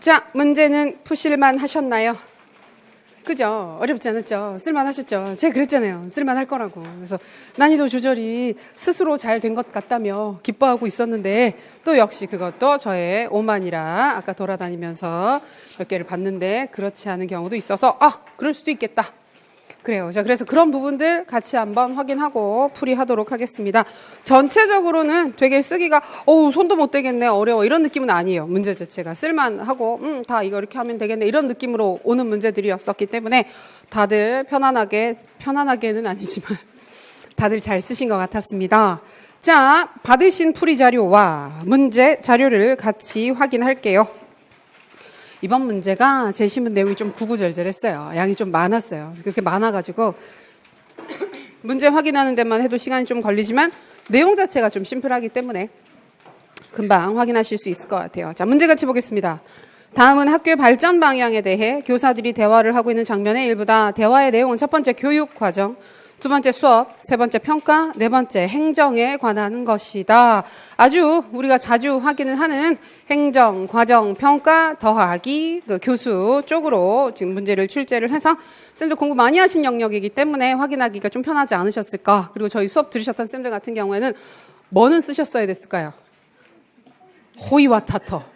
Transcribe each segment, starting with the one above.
자, 문제는 푸실만 하셨나요? 그죠? 어렵지 않았죠? 쓸만 하셨죠? 제가 그랬잖아요. 쓸만 할 거라고. 그래서 난이도 조절이 스스로 잘 된 것 같다며 기뻐하고 있었는데 또 역시 그것도 저의 오만이라 아까 돌아다니면서 몇 개를 봤는데 그렇지 않은 경우도 있어서 그럴 수도 있겠다. 그래요. 자, 그래서 그런 부분들 같이 한번 확인하고 풀이하도록 하겠습니다. 전체적으로는 되게 쓰기가 손도 못 대겠네, 어려워 이런 느낌은 아니에요. 문제 자체가 쓸만하고 다 이거 이렇게 하면 되겠네 이런 느낌으로 오는 문제들이었었기 때문에 다들 편안하게는 아니지만 다들 잘 쓰신 것 같았습니다. 자, 받으신 풀이 자료와 문제 자료를 같이 확인할게요. 이번 문제가 제시문 내용이 좀 구구절절했어요. 양이 좀 많았어요. 그렇게 많아가지고 문제 확인하는 데만 해도 시간이 좀 걸리지만 내용 자체가 좀 심플하기 때문에 금방 확인하실 수 있을 것 같아요. 자, 문제 같이 보겠습니다. 다음은 학교의 발전 방향에 대해 교사들이 대화를 하고 있는 장면의 일부다. 대화의 내용은 첫 번째 교육 과정, 두 번째 수업, 세 번째 평가, 네 번째 행정에 관한 것이다. 아주 우리가 자주 확인을 하는 행정, 과정, 평가, 더하기, 교수 쪽으로 지금 문제를 출제를 해서 쌤들 공부 많이 하신 영역이기 때문에 확인하기가 좀 편하지 않으셨을까. 그리고 저희 수업 들으셨던 쌤들 같은 경우에는 뭐는 쓰셨어야 됐을까요? 호의와 타터.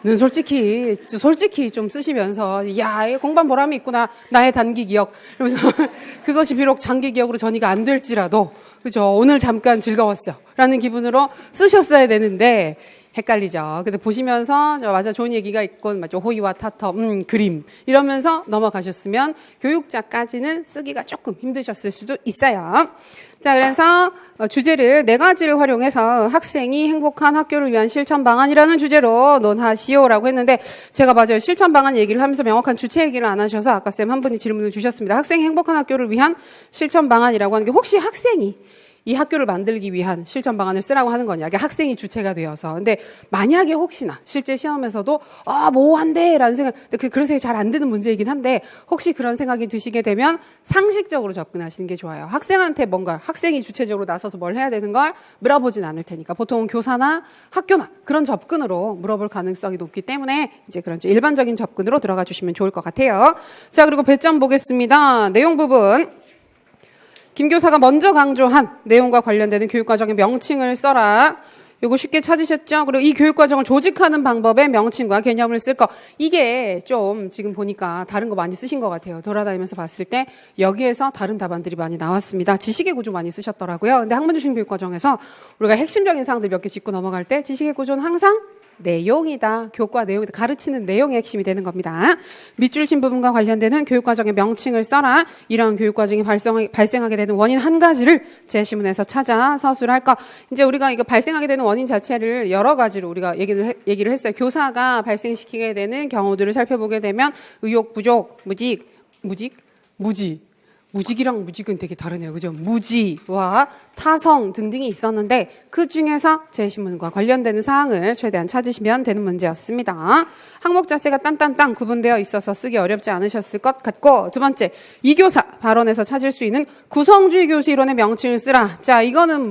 는 솔직히 좀 쓰시면서 야, 공부한 보람이 있구나. 나의 단기 기억. 그러면서 그것이 비록 장기 기억으로 전이가 안 될지라도 그죠? 오늘 잠깐 즐거웠어. 라는 기분으로 쓰셨어야 되는데 헷갈리죠. 근데 보시면서 맞아 좋은 얘기가 있고 맞아 호의와 타터, 그림 이러면서 넘어가셨으면 교육자까지는 쓰기가 조금 힘드셨을 수도 있어요. 자, 그래서 주제를 네 가지를 활용해서 학생이 행복한 학교를 위한 실천 방안이라는 주제로 논하시오라고 했는데 제가 맞아요. 실천 방안 얘기를 하면서 명확한 주체 얘기를 안 하셔서 아까 쌤 한 분이 질문을 주셨습니다. 학생이 행복한 학교를 위한 실천 방안이라고 하는 게 혹시 학생이 이 학교를 만들기 위한 실천 방안을 쓰라고 하는 거냐. 이게 학생이 주체가 되어서. 근데 만약에 혹시나 실제 시험에서도 뭐한데? 라는 생각, 그런 생각이 잘 안 드는 문제이긴 한데 혹시 그런 생각이 드시게 되면 상식적으로 접근하시는 게 좋아요. 학생한테 뭔가 학생이 주체적으로 나서서 뭘 해야 되는 걸 물어보진 않을 테니까 보통 교사나 학교나 그런 접근으로 물어볼 가능성이 높기 때문에 이제 그런 일반적인 접근으로 들어가 주시면 좋을 것 같아요. 자, 그리고 배점 보겠습니다. 내용 부분. 김 교사가 먼저 강조한 내용과 관련되는 교육과정의 명칭을 써라. 이거 쉽게 찾으셨죠? 그리고 이 교육과정을 조직하는 방법의 명칭과 개념을 쓸 거. 이게 좀 지금 보니까 다른 거 많이 쓰신 것 같아요. 돌아다니면서 봤을 때 여기에서 다른 답안들이 많이 나왔습니다. 지식의 구조 많이 쓰셨더라고요. 근데 학문중심 교육과정에서 우리가 핵심적인 사항들 몇 개 짚고 넘어갈 때 지식의 구조는 항상 내용이다. 교과 내용이다. 가르치는 내용이 핵심이 되는 겁니다. 밑줄 친 부분과 관련되는 교육과정의 명칭을 써라. 이러한 교육과정이 발생하게 되는 원인 한 가지를 제시문에서 찾아 서술할 것. 이제 우리가 이거 발생하게 되는 원인 자체를 여러 가지로 우리가 얘기를 했어요. 교사가 발생시키게 되는 경우들을 살펴보게 되면 의욕 부족, 무직이랑 무직은 되게 다르네요. 그죠? 무지와 타성 등등이 있었는데 그 중에서 제시문과 관련되는 사항을 최대한 찾으시면 되는 문제였습니다. 항목 자체가 딴딴딴 구분되어 있어서 쓰기 어렵지 않으셨을 것 같고 두 번째, 이 교사 발언에서 찾을 수 있는 구성주의 교수 이론의 명칭을 쓰라. 자, 이거는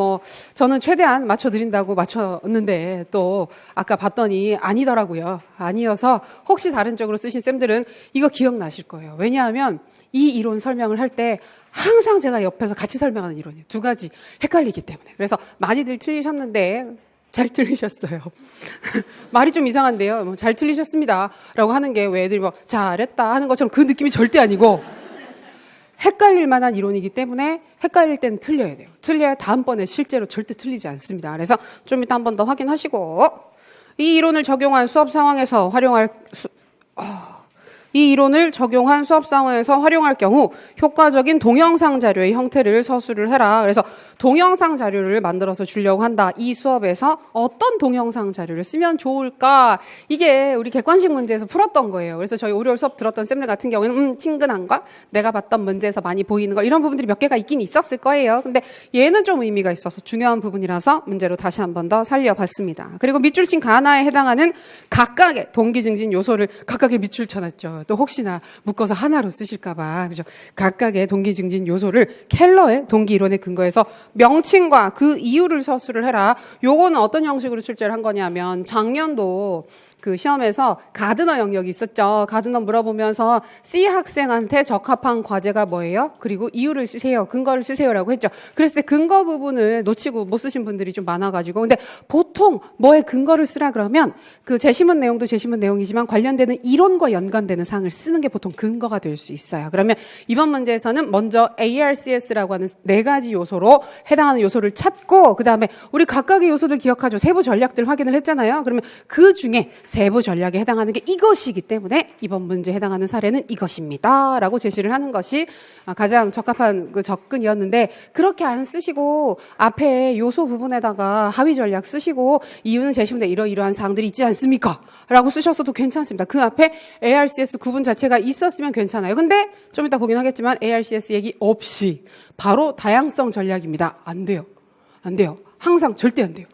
저는 최대한 맞춰드린다고 맞췄는데 또 아까 봤더니 아니더라고요. 아니어서 혹시 다른 쪽으로 쓰신 쌤들은 이거 기억나실 거예요. 왜냐하면 이 이론 설명을 할 때 항상 제가 옆에서 같이 설명하는 이론이에요. 두 가지 헷갈리기 때문에. 그래서 많이들 틀리셨는데 잘 틀리셨어요. 말이 좀 이상한데요. 잘 틀리셨습니다. 라고 하는 게 왜 애들이 잘했다 하는 것처럼 그 느낌이 절대 아니고 헷갈릴 만한 이론이기 때문에 헷갈릴 때는 틀려야 돼요. 틀려야 다음번에 실제로 절대 틀리지 않습니다. 그래서 좀 이따 한 번 더 확인하시고 이 이론을 적용한 수업 상황에서 활용할 경우 효과적인 동영상 자료의 형태를 서술을 해라. 그래서 동영상 자료를 만들어서 주려고 한다. 이 수업에서 어떤 동영상 자료를 쓰면 좋을까? 이게 우리 객관식 문제에서 풀었던 거예요. 그래서 저희 월요일 수업 들었던 쌤들 같은 경우에는 친근한 걸, 내가 봤던 문제에서 많이 보이는 거 이런 부분들이 몇 개가 있긴 있었을 거예요. 근데 얘는 좀 의미가 있어서 중요한 부분이라서 문제로 다시 한 번 더 살려봤습니다. 그리고 밑줄 친 가나에 해당하는 각각의 동기 증진 요소를 각각의 밑줄 쳐놨죠. 또 혹시나 묶어서 하나로 쓰실까봐. 그죠? 각각의 동기 증진 요소를 켈러의 동기 이론에 근거해서 명칭과 그 이유를 서술을 해라. 요거는 어떤 형식으로 출제를 한 거냐면 작년도 그 시험에서 가드너 영역이 있었죠. 가드너 물어보면서 C 학생한테 적합한 과제가 뭐예요? 그리고 이유를 쓰세요. 근거를 쓰세요라고 했죠. 그랬을 때 근거 부분을 놓치고 못 쓰신 분들이 좀 많아가지고. 근데 보통 뭐에 근거를 쓰라 그러면 그 제시문 내용도 제시문 내용이지만 관련되는 이론과 연관되는 사항을 쓰는 게 보통 근거가 될 수 있어요. 그러면 이번 문제에서는 먼저 ARCS라고 하는 4가지 요소로 해당하는 요소를 찾고 그 다음에 우리 각각의 요소들 기억하죠. 세부 전략들 확인을 했잖아요. 그러면 그 중에 세부 전략에 해당하는 게 이것이기 때문에 이번 문제에 해당하는 사례는 이것입니다. 라고 제시를 하는 것이 가장 적합한 그 접근이었는데 그렇게 안 쓰시고 앞에 요소 부분에다가 하위 전략 쓰시고 이유는 제시문에 이러이러한 사항들이 있지 않습니까? 라고 쓰셨어도 괜찮습니다. 그 앞에 ARCS 구분 자체가 있었으면 괜찮아요. 근데 좀 이따 보긴 하겠지만 ARCS 얘기 없이 바로 다양성 전략입니다. 안 돼요. 안 돼요. 항상 절대 안 돼요.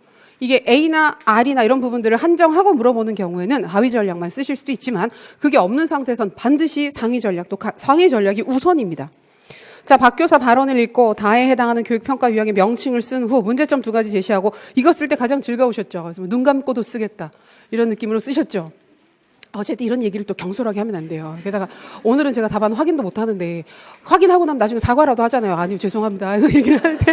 이게 A나 R이나 이런 부분들을 한정하고 물어보는 경우에는 하위 전략만 쓰실 수도 있지만 그게 없는 상태에선 반드시 상위 전략이 우선입니다. 자, 박교사 발언을 읽고 다에 해당하는 교육평가 유형의 명칭을 쓴 후 문제점 2가지 제시하고 이거 쓸 때 가장 즐거우셨죠. 그래서 눈 감고도 쓰겠다. 이런 느낌으로 쓰셨죠. 어쨌든 이런 얘기를 또 경솔하게 하면 안 돼요. 게다가 오늘은 제가 답안 확인도 못 하는데 확인하고 나면 나중에 사과라도 하잖아요. 아니요, 죄송합니다. 이거 얘기를 하는데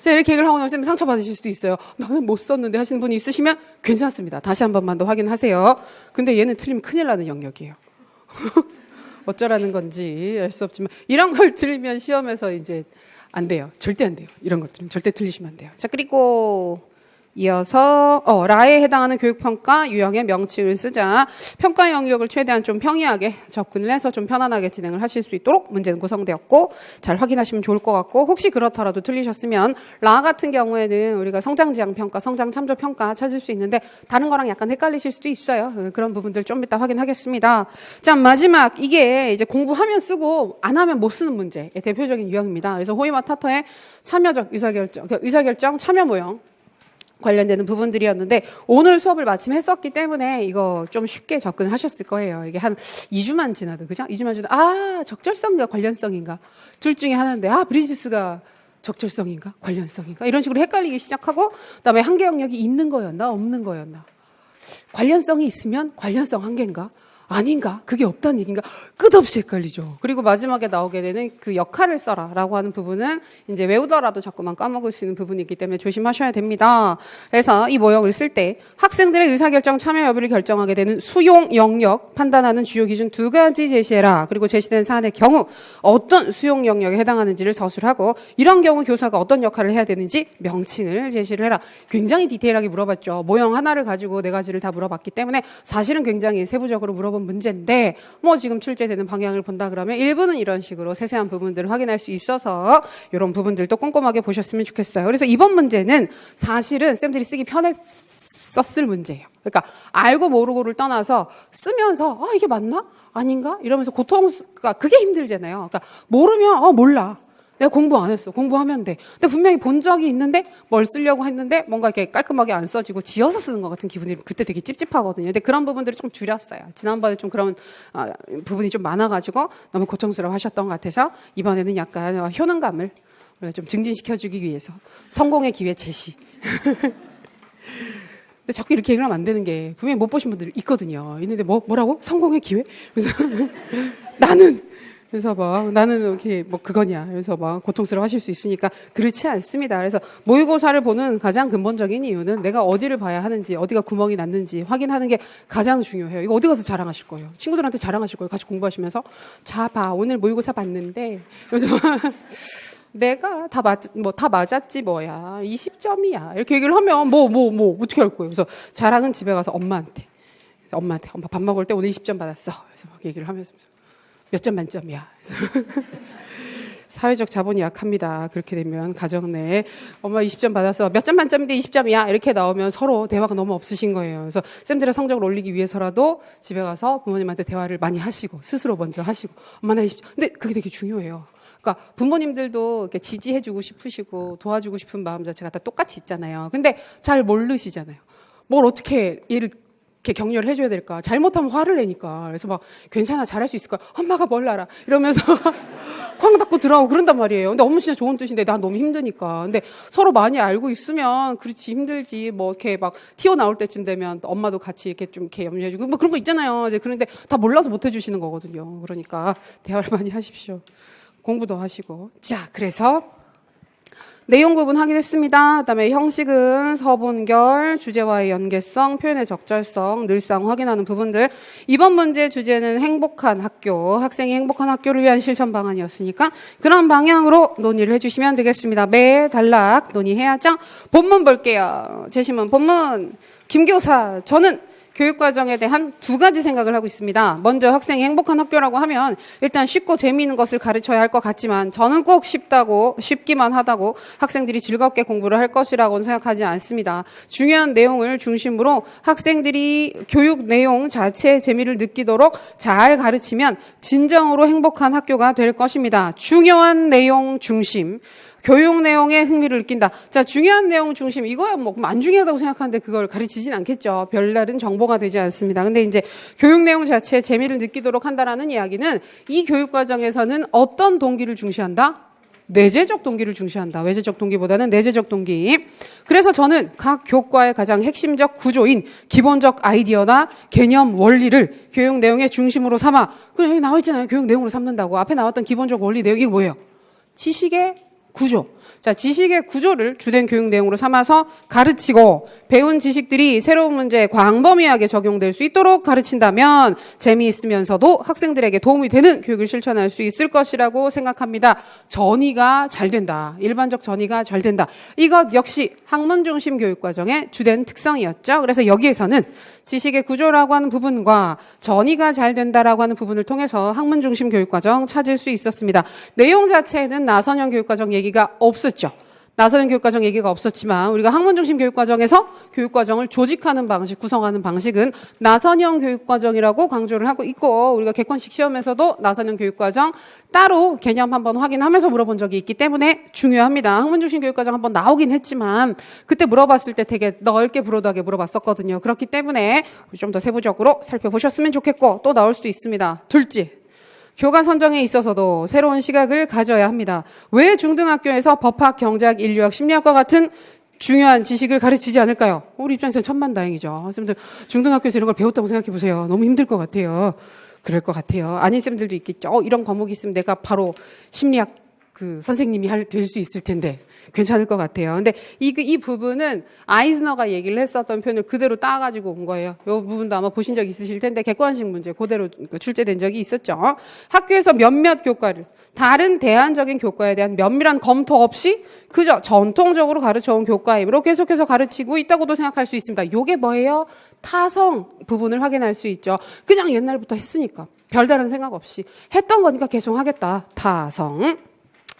제가 이렇게 얘기를 하고 나면 상처받으실 수도 있어요. 나는 못 썼는데 하시는 분이 있으시면 괜찮습니다. 다시 한 번만 더 확인하세요. 근데 얘는 틀리면 큰일 나는 영역이에요. 어쩌라는 건지 알 수 없지만 이런 걸 들으면 시험에서 이제 안 돼요. 절대 안 돼요. 이런 것들은 절대 틀리시면 안 돼요. 자, 그리고 이어서 라에 해당하는 교육평가 유형의 명칭을 쓰자. 평가 영역을 최대한 좀 평이하게 접근을 해서 좀 편안하게 진행을 하실 수 있도록 문제는 구성되었고 잘 확인하시면 좋을 것 같고 혹시 그렇더라도 틀리셨으면 라 같은 경우에는 우리가 성장지향평가, 성장참조평가 찾을 수 있는데 다른 거랑 약간 헷갈리실 수도 있어요. 그런 부분들 좀 이따 확인하겠습니다. 자, 마지막 이게 이제 공부하면 쓰고 안 하면 못 쓰는 문제의 대표적인 유형입니다. 그래서 호이마 타터의 참여적 의사결정 참여 모형 관련되는 부분들이었는데 오늘 수업을 마침 했었기 때문에 이거 좀 쉽게 접근을 하셨을 거예요. 이게 한 2주만 지나도 그죠? 2주만 지나도 적절성인가 관련성인가 둘 중에 하나인데 브리지스가 적절성인가 관련성인가 이런 식으로 헷갈리기 시작하고 그다음에 한계 영역이 있는 거였나 없는 거였나 관련성이 있으면 관련성 한계인가 아닌가? 그게 없다는 얘기인가? 끝없이 헷갈리죠. 그리고 마지막에 나오게 되는 그 역할을 써라라고 하는 부분은 이제 외우더라도 자꾸만 까먹을 수 있는 부분이 있기 때문에 조심하셔야 됩니다. 그래서 이 모형을 쓸 때 학생들의 의사결정 참여 여부를 결정하게 되는 수용 영역 판단하는 주요 기준 2가지 제시해라. 그리고 제시된 사안의 경우 어떤 수용 영역에 해당하는지를 서술하고 이런 경우 교사가 어떤 역할을 해야 되는지 명칭을 제시를 해라. 굉장히 디테일하게 물어봤죠. 모형 하나를 가지고 4가지를 다 물어봤기 때문에 사실은 굉장히 세부적으로 물어본 문제인데 지금 출제되는 방향을 본다 그러면 일부는 이런 식으로 세세한 부분들을 확인할 수 있어서 이런 부분들도 꼼꼼하게 보셨으면 좋겠어요. 그래서 이번 문제는 사실은 쌤들이 쓰기 편했었을 문제예요. 그러니까 알고 모르고를 떠나서 쓰면서 이게 맞나? 아닌가? 이러면서 그게 힘들잖아요. 그러니까 모르면 몰라. 내가 공부 안 했어. 공부하면 돼. 근데 분명히 본 적이 있는데 뭘 쓰려고 했는데 뭔가 이렇게 깔끔하게 안 써지고 지어서 쓰는 것 같은 기분이 그때 되게 찝찝하거든요. 근데 그런 부분들을 좀 줄였어요. 지난번에 좀 그런 부분이 좀 많아가지고 너무 고통스러워 하셨던 것 같아서 이번에는 약간 효능감을 우리가 좀 증진시켜주기 위해서 성공의 기회 제시. 근데 자꾸 이렇게 얘기를 하면 안 되는 게 분명히 못 보신 분들 있거든요. 있는데 뭐라고? 성공의 기회? 그래서 그래서 나는 이렇게 그거냐. 그래서 고통스러워 하실 수 있으니까 그렇지 않습니다. 그래서 모의고사를 보는 가장 근본적인 이유는 내가 어디를 봐야 하는지, 어디가 구멍이 났는지 확인하는 게 가장 중요해요. 이거 어디 가서 자랑하실 거예요? 친구들한테 자랑하실 거예요. 같이 공부하시면서. 자, 오늘 모의고사 봤는데. 그래서 내가 다 맞았지 뭐야. 20점이야. 이렇게 얘기를 하면 어떻게 할 거예요? 그래서 자랑은 집에 가서 엄마한테. 엄마 밥 먹을 때 오늘 20점 받았어. 그래서 얘기를 하면서. 몇 점 만점이야. 사회적 자본이 약합니다. 그렇게 되면 가정 내에 엄마 20점 받아서 몇 점 만점인데 20점이야. 이렇게 나오면 서로 대화가 너무 없으신 거예요. 그래서 쌤들의 성적을 올리기 위해서라도 집에 가서 부모님한테 대화를 많이 하시고 스스로 먼저 하시고 엄마 나 20점. 근데 그게 되게 중요해요. 그러니까 부모님들도 이렇게 지지해주고 싶으시고 도와주고 싶은 마음 자체가 다 똑같이 있잖아요. 근데 잘 모르시잖아요. 뭘 어떻게 얘를 이렇게 격려를 해줘야 될까? 잘못하면 화를 내니까. 그래서 막 괜찮아, 잘할 수 있을 거야. 엄마가 뭘 알아? 이러면서 쾅 닫고 들어가고 그런단 말이에요. 근데 엄마 진짜 좋은 뜻인데 난 너무 힘드니까. 근데 서로 많이 알고 있으면 그렇지 힘들지. 뭐 이렇게 막 튀어나올 때쯤 되면 엄마도 같이 이렇게 좀 이렇게 염려해주고 뭐 그런 거 있잖아요. 이제 그런데 다 몰라서 못 해주시는 거거든요. 그러니까 대화를 많이 하십시오. 공부도 하시고. 자, 그래서 내용 부분 확인했습니다. 그다음에 형식은 서본결, 주제와의 연계성, 표현의 적절성, 늘상 확인하는 부분들. 이번 문제 주제는 행복한 학교, 학생이 행복한 학교를 위한 실천 방안이었으니까 그런 방향으로 논의를 해주시면 되겠습니다. 매 단락 논의해야죠. 본문 볼게요. 제시문 본문. 김교사, 저는 교육과정에 대한 두 가지 생각을 하고 있습니다. 먼저 학생이 행복한 학교라고 하면 일단 쉽고 재미있는 것을 가르쳐야 할 것 같지만 저는 꼭 쉽기만 하다고 학생들이 즐겁게 공부를 할 것이라고는 생각하지 않습니다. 중요한 내용을 중심으로 학생들이 교육 내용 자체의 재미를 느끼도록 잘 가르치면 진정으로 행복한 학교가 될 것입니다. 중요한 내용 중심. 교육 내용에 흥미를 느낀다. 자, 중요한 내용 중심. 이거야 뭐 안 중요하다고 생각하는데 그걸 가르치진 않겠죠. 별다른 정보가 되지 않습니다. 근데 이제 교육 내용 자체에 재미를 느끼도록 한다라는 이야기는 이 교육 과정에서는 어떤 동기를 중시한다? 내재적 동기를 중시한다. 외재적 동기보다는 내재적 동기. 그래서 저는 각 교과의 가장 핵심적 구조인 기본적 아이디어나 개념 원리를 교육 내용의 중심으로 삼아. 그냥 여기 나와 있잖아요. 교육 내용으로 삼는다고. 앞에 나왔던 기본적 원리 내용. 이거 뭐예요? 지식의 구조. 자, 지식의 구조를 주된 교육 내용으로 삼아서 가르치고 배운 지식들이 새로운 문제에 광범위하게 적용될 수 있도록 가르친다면 재미있으면서도 학생들에게 도움이 되는 교육을 실천할 수 있을 것이라고 생각합니다. 전이가 잘 된다. 일반적 전이가 잘 된다. 이것 역시 학문 중심 교육 과정의 주된 특성이었죠. 그래서 여기에서는 지식의 구조라고 하는 부분과 전이가 잘 된다라고 하는 부분을 통해서 학문 중심 교육 과정 찾을 수 있었습니다. 내용 자체에는 나선형 교육 과정 얘기가 없었죠. 나선형 교육과정 얘기가 없었지만 우리가 학문 중심 교육과정에서 교육과정을 조직하는 방식, 구성하는 방식은 나선형 교육과정이라고 강조를 하고 있고 우리가 객관식 시험에서도 나선형 교육과정 따로 개념 한번 확인하면서 물어본 적이 있기 때문에 중요합니다. 학문 중심 교육과정 한번 나오긴 했지만 그때 물어봤을 때 되게 넓게 브로드하게 물어봤었거든요. 그렇기 때문에 좀 더 세부적으로 살펴보셨으면 좋겠고 또 나올 수도 있습니다. 둘째. 교과 선정에 있어서도 새로운 시각을 가져야 합니다. 왜 중등학교에서 법학, 경제학, 인류학, 심리학과 같은 중요한 지식을 가르치지 않을까요? 우리 입장에서는 천만다행이죠. 선생님들 중등학교에서 이런 걸 배웠다고 생각해 보세요. 너무 힘들 것 같아요. 그럴 것 같아요. 아닌 쌤들도 있겠죠. 이런 과목이 있으면 내가 바로 심리학 선생님이 될 수 있을 텐데. 괜찮을 것 같아요. 근데 이 부분은 아이즈너가 얘기를 했었던 표현을 그대로 따가지고 온 거예요. 이 부분도 아마 보신 적 있으실 텐데 객관식 문제 그대로 출제된 적이 있었죠. 학교에서 몇몇 교과를 다른 대안적인 교과에 대한 면밀한 검토 없이 그저 전통적으로 가르쳐온 교과이므로 계속해서 가르치고 있다고도 생각할 수 있습니다. 이게 뭐예요? 타성 부분을 확인할 수 있죠. 그냥 옛날부터 했으니까 별다른 생각 없이 했던 거니까 계속 하겠다. 타성.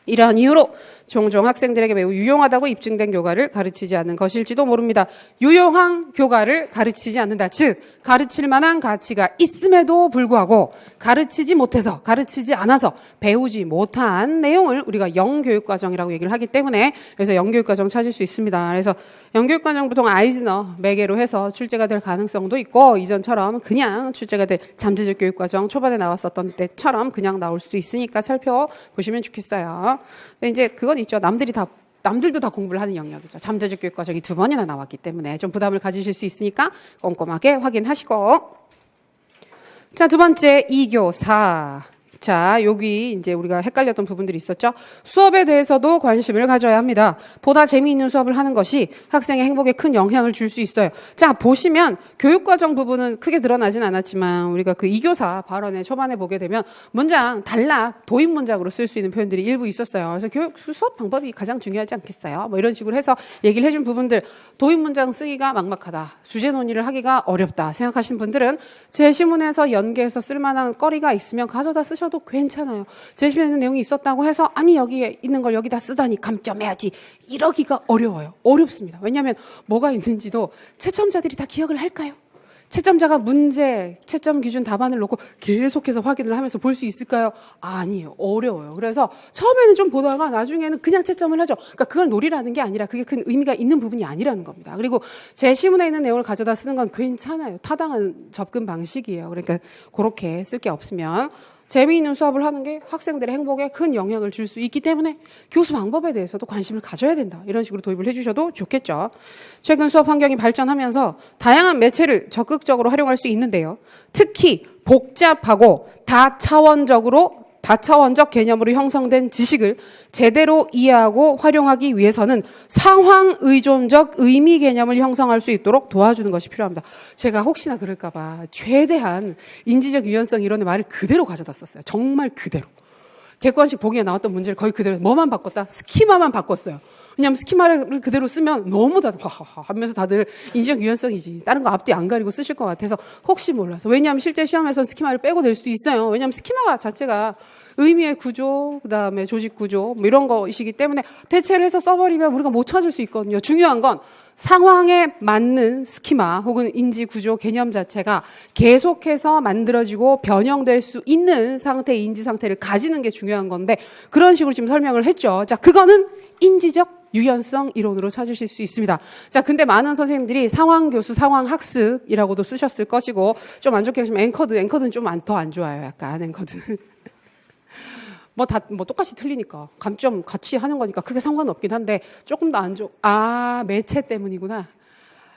이러한 이유로 종종 학생들에게 매우 유용하다고 입증된 교과를 가르치지 않는 것일지도 모릅니다. 유용한 교과를 가르치지 않는다. 즉 가르칠 만한 가치가 있음에도 불구하고 가르치지 못해서 가르치지 않아서 배우지 못한 내용을 우리가 영교육과정이라고 얘기를 하기 때문에 그래서 영교육과정 찾을 수 있습니다. 그래서 영교육과정 보통 아이즈너 매개로 해서 출제가 될 가능성도 있고 이전처럼 그냥 출제가 될 잠재적 교육과정 초반에 나왔었던 때처럼 그냥 나올 수도 있으니까 살펴보시면 좋겠어요. 근데 이제 그건 있죠. 남들도 다 공부를 하는 영역이죠. 잠재적 교육과정이 2번이나 나왔기 때문에 좀 부담을 가지실 수 있으니까 꼼꼼하게 확인하시고. 자, 두 번째 2교사. 자, 여기 이제 우리가 헷갈렸던 부분들이 있었죠. 수업에 대해서도 관심을 가져야 합니다. 보다 재미있는 수업을 하는 것이 학생의 행복에 큰 영향을 줄 수 있어요. 자, 보시면 교육과정 부분은 크게 드러나진 않았지만 우리가 그 2교사 발언의 초반에 보게 되면 문장, 단락, 도입 문장으로 쓸 수 있는 표현들이 일부 있었어요. 그래서 수업 방법이 가장 중요하지 않겠어요? 뭐 이런 식으로 해서 얘기를 해준 부분들, 도입 문장 쓰기가 막막하다, 주제 논의를 하기가 어렵다 생각하시는 분들은 제시문에서 연계해서 쓸만한 거리가 있으면 가져다 쓰셔도 괜찮아요. 제시문에 있는 내용이 있었다고 해서 아니 여기에 있는 걸 여기다 쓰다니 감점해야지 이러기가 어려워요. 어렵습니다. 왜냐하면 뭐가 있는지도 채점자들이 다 기억을 할까요? 채점자가 문제, 채점 기준 답안을 놓고 계속해서 확인을 하면서 볼 수 있을까요? 아니에요. 어려워요. 그래서 처음에는 좀 보다가 나중에는 그냥 채점을 하죠. 그러니까 그걸 노리라는 게 아니라 그게 큰 의미가 있는 부분이 아니라는 겁니다. 그리고 제 시문에 있는 내용을 가져다 쓰는 건 괜찮아요. 타당한 접근 방식이에요. 그러니까 그렇게 쓸 게 없으면 재미있는 수업을 하는 게 학생들의 행복에 큰 영향을 줄 수 있기 때문에 교수 방법에 대해서도 관심을 가져야 된다. 이런 식으로 도입을 해주셔도 좋겠죠. 최근 수업 환경이 발전하면서 다양한 매체를 적극적으로 활용할 수 있는데요. 특히 복잡하고 다차원적 개념으로 형성된 지식을 제대로 이해하고 활용하기 위해서는 상황 의존적 의미 개념을 형성할 수 있도록 도와주는 것이 필요합니다. 제가 혹시나 그럴까봐 최대한 인지적 유연성 이론의 말을 그대로 가져다 썼어요. 정말 그대로. 객관식 보기에 나왔던 문제를 거의 그대로 뭐만 바꿨다? 스키마만 바꿨어요. 왜냐하면 스키마를 그대로 쓰면 너무 하하하 하면서 다들 인지적 유연성이지 다른 거 앞뒤 안 가리고 쓰실 것 같아서 혹시 몰라서. 왜냐하면 실제 시험에서는 스키마를 빼고 낼 수도 있어요. 왜냐하면 스키마 자체가 의미의 구조, 그다음에 조직 구조 뭐 이런 것이기 때문에 대체를 해서 써버리면 우리가 못 찾을 수 있거든요. 중요한 건 상황에 맞는 스키마 혹은 인지 구조 개념 자체가 계속해서 만들어지고 변형될 수 있는 상태의 인지 상태를 가지는 게 중요한 건데 그런 식으로 지금 설명을 했죠. 자, 그거는 인지적 유연성 이론으로 찾으실 수 있습니다. 자, 근데 많은 선생님들이 상황교수, 상황학습이라고도 쓰셨을 것이고 좀 안 좋게 하시면 앵커드는 좀 더 안 좋아요. 약간 앵커드는. 뭐 똑같이 틀리니까. 감점 같이 하는 거니까 크게 상관없긴 한데 조금 더 안 매체 때문이구나.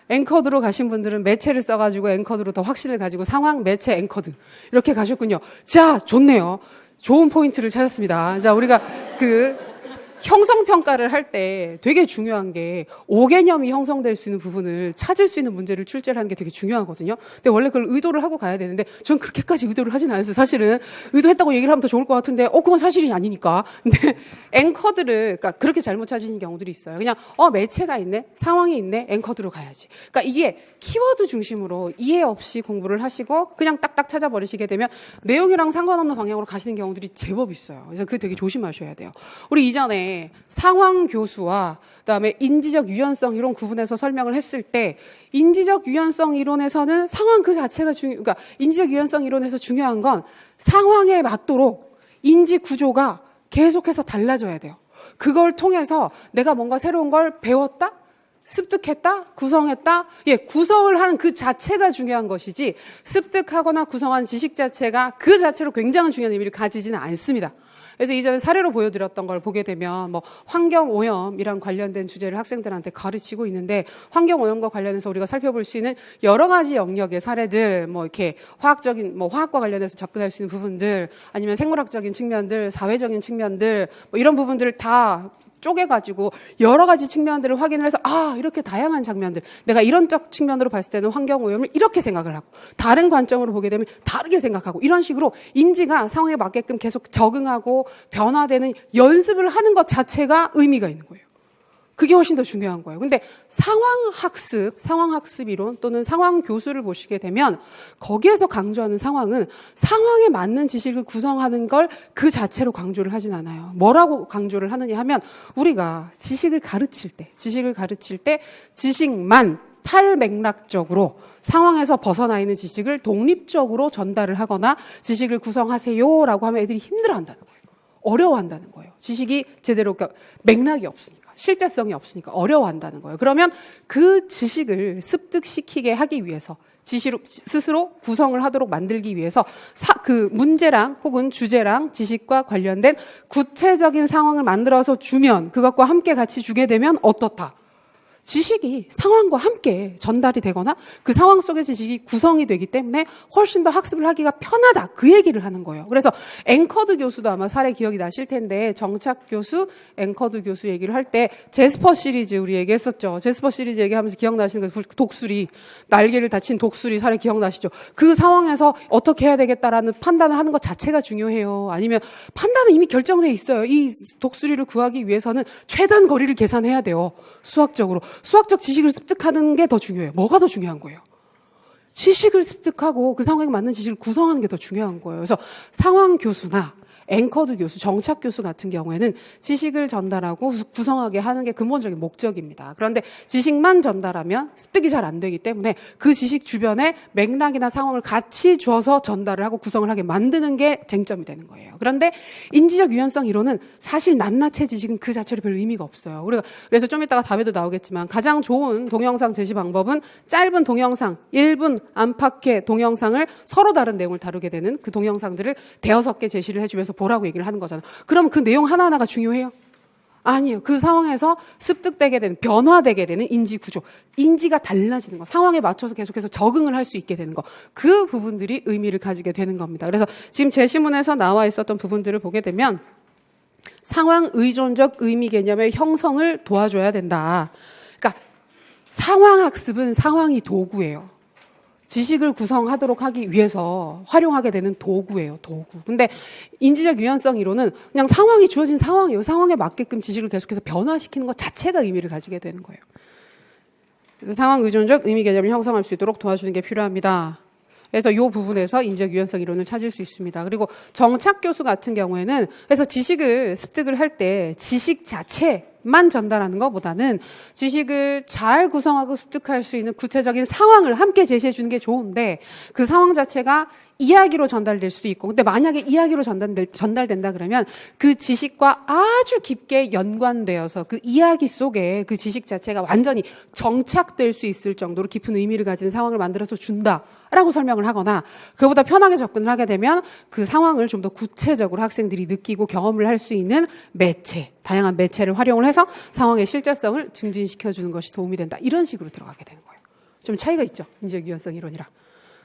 앵커드로 가신 분들은 매체를 써가지고 앵커드로 더 확신을 가지고 상황, 매체, 앵커드. 이렇게 가셨군요. 자, 좋네요. 좋은 포인트를 찾았습니다. 자, 우리가 형성평가를 할 때 되게 중요한 게 오개념이 형성될 수 있는 부분을 찾을 수 있는 문제를 출제를 하는 게 되게 중요하거든요. 근데 원래 그걸 의도를 하고 가야 되는데 전 그렇게까지 의도를 하진 않았어요. 사실은 의도했다고 얘기를 하면 더 좋을 것 같은데 그건 사실이 아니니까. 근데 앵커드를 그러니까 그렇게 잘못 찾으시는 경우들이 있어요. 그냥 매체가 있네, 상황이 있네, 앵커드로 가야지. 그러니까 이게 키워드 중심으로 이해 없이 공부를 하시고 그냥 딱딱 찾아버리시게 되면 내용이랑 상관없는 방향으로 가시는 경우들이 제법 있어요. 그래서 그거 되게 조심하셔야 돼요. 우리 이전에 상황 교수와 그다음에 인지적 유연성 이론 구분해서 설명을 했을 때 인지적 유연성 이론에서는 상황 그 자체가 그러니까 인지적 유연성 이론에서 중요한 건 상황에 맞도록 인지 구조가 계속해서 달라져야 돼요. 그걸 통해서 내가 뭔가 새로운 걸 배웠다? 습득했다? 구성했다? 구성을 한 그 자체가 중요한 것이지 습득하거나 구성한 지식 자체가 그 자체로 굉장히 중요한 의미를 가지지는 않습니다. 그래서 이전에 사례로 보여드렸던 걸 보게 되면 환경오염이랑 관련된 주제를 학생들한테 가르치고 있는데 환경오염과 관련해서 우리가 살펴볼 수 있는 여러 가지 영역의 사례들 이렇게 화학과 관련해서 접근할 수 있는 부분들 아니면 생물학적인 측면들, 사회적인 측면들 이런 부분들을 다 쪼개가지고 여러 가지 측면들을 확인을 해서 이렇게 다양한 장면들 내가 이런 측면으로 봤을 때는 환경오염을 이렇게 생각을 하고 다른 관점으로 보게 되면 다르게 생각하고 이런 식으로 인지가 상황에 맞게끔 계속 적응하고 변화되는 연습을 하는 것 자체가 의미가 있는 거예요. 그게 훨씬 더 중요한 거예요. 근데 상황학습 이론 또는 상황 교수를 보시게 되면 거기에서 강조하는 상황은 상황에 맞는 지식을 구성하는 걸 그 자체로 강조를 하진 않아요. 뭐라고 강조를 하느냐 하면 우리가 지식을 가르칠 때 지식만 탈맥락적으로 상황에서 벗어나 있는 지식을 독립적으로 전달을 하거나 지식을 구성하세요라고 하면 애들이 힘들어한다는 거예요. 어려워한다는 거예요. 지식이 제대로 그러니까 맥락이 없으니까. 실제성이 없으니까 어려워한다는 거예요. 그러면 그 지식을 습득시키게 하기 위해서 스스로 구성을 하도록 만들기 위해서 그 문제랑 혹은 주제랑 지식과 관련된 구체적인 상황을 만들어서 주면 그것과 함께 같이 주게 되면 어떻다? 지식이 상황과 함께 전달이 되거나 그 상황 속의 지식이 구성이 되기 때문에 훨씬 더 학습을 하기가 편하다. 그 얘기를 하는 거예요. 그래서 앵커드 교수도 아마 사례 기억이 나실 텐데 정착 교수, 앵커드 교수 얘기를 할 때 제스퍼 시리즈 우리 얘기했었죠. 제스퍼 시리즈 얘기하면서 기억나시는 거 독수리, 날개를 다친 독수리 사례 기억나시죠? 그 상황에서 어떻게 해야 되겠다라는 판단을 하는 것 자체가 중요해요. 아니면 판단은 이미 결정돼 있어요. 이 독수리를 구하기 위해서는 최단 거리를 계산해야 돼요. 수학적으로. 수학적 지식을 습득하는 게 더 중요해요. 뭐가 더 중요한 거예요? 지식을 습득하고 그 상황에 맞는 지식을 구성하는 게 더 중요한 거예요. 그래서 상황 교수나 앵커드 교수, 정착 교수 같은 경우에는 지식을 전달하고 구성하게 하는 게 근본적인 목적입니다. 그런데 지식만 전달하면 습득이 잘 안 되기 때문에 그 지식 주변에 맥락이나 상황을 같이 줘서 전달을 하고 구성을 하게 만드는 게 쟁점이 되는 거예요. 그런데 인지적 유연성 이론은 사실 낱낱의 지식은 그 자체로 별 의미가 없어요. 우리가 그래서 좀 이따가 답에도 나오겠지만 가장 좋은 동영상 제시 방법은 짧은 동영상, 1분 안팎의 동영상을 서로 다른 내용을 다루게 되는 그 동영상들을 대여섯 개 제시를 해주면서 보라고 얘기를 하는 거잖아요. 그럼 그 내용 하나하나가 중요해요? 아니에요. 그 상황에서 습득되게 되는, 변화되게 되는 인지 구조, 인지가 달라지는 거, 상황에 맞춰서 계속해서 적응을 할 수 있게 되는 거, 그 부분들이 의미를 가지게 되는 겁니다. 그래서 지금 제시문에서 나와 있었던 부분들을 보게 되면 상황 의존적 의미 개념의 형성을 도와줘야 된다. 그러니까 상황 학습은 상황이 도구예요. 지식을 구성하도록 하기 위해서 활용하게 되는 도구예요, 도구. 근데 인지적 유연성 이론은 그냥 상황이 주어진 상황이에요. 상황에 맞게끔 지식을 계속해서 변화시키는 것 자체가 의미를 가지게 되는 거예요. 그래서 상황 의존적 의미 개념을 형성할 수 있도록 도와주는 게 필요합니다. 그래서 이 부분에서 인지적 유연성 이론을 찾을 수 있습니다. 그리고 정착 교수 같은 경우에는 그래서 지식을 습득을 할 때 지식 자체만 전달하는 것보다는 지식을 잘 구성하고 습득할 수 있는 구체적인 상황을 함께 제시해 주는 게 좋은데 그 상황 자체가 이야기로 전달될 수도 있고 근데 만약에 이야기로 전달된다 그러면 그 지식과 아주 깊게 연관되어서 그 이야기 속에 그 지식 자체가 완전히 정착될 수 있을 정도로 깊은 의미를 가진 상황을 만들어서 준다라고 설명을 하거나 그보다 편하게 접근을 하게 되면 그 상황을 좀 더 구체적으로 학생들이 느끼고 경험을 할 수 있는 매체, 다양한 매체를 활용을 해서 상황의 실제성을 증진시켜주는 것이 도움이 된다. 이런 식으로 들어가게 되는 거예요. 좀 차이가 있죠. 인지적 유연성 이론이랑.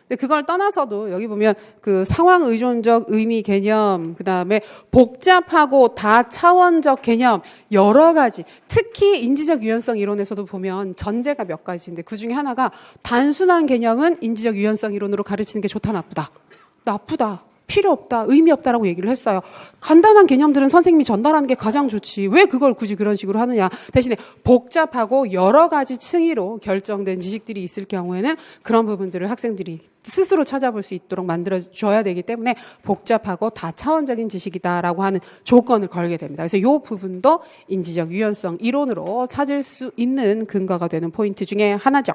근데 그걸 떠나서도 여기 보면 그 상황 의존적 의미 개념, 그 다음에 복잡하고 다차원적 개념, 여러 가지. 특히 인지적 유연성 이론에서도 보면 전제가 몇 가지인데 그 중에 하나가 단순한 개념은 인지적 유연성 이론으로 가르치는 게 좋다, 나쁘다. 나쁘다. 필요 없다, 의미 없다라고 얘기를 했어요. 간단한 개념들은 선생님이 전달하는 게 가장 좋지. 왜 그걸 굳이 그런 식으로 하느냐. 대신에 복잡하고 여러 가지 층위로 결정된 지식들이 있을 경우에는 그런 부분들을 학생들이 스스로 찾아볼 수 있도록 만들어줘야 되기 때문에 복잡하고 다차원적인 지식이다라고 하는 조건을 걸게 됩니다. 그래서 이 부분도 인지적 유연성 이론으로 찾을 수 있는 근거가 되는 포인트 중에 하나죠.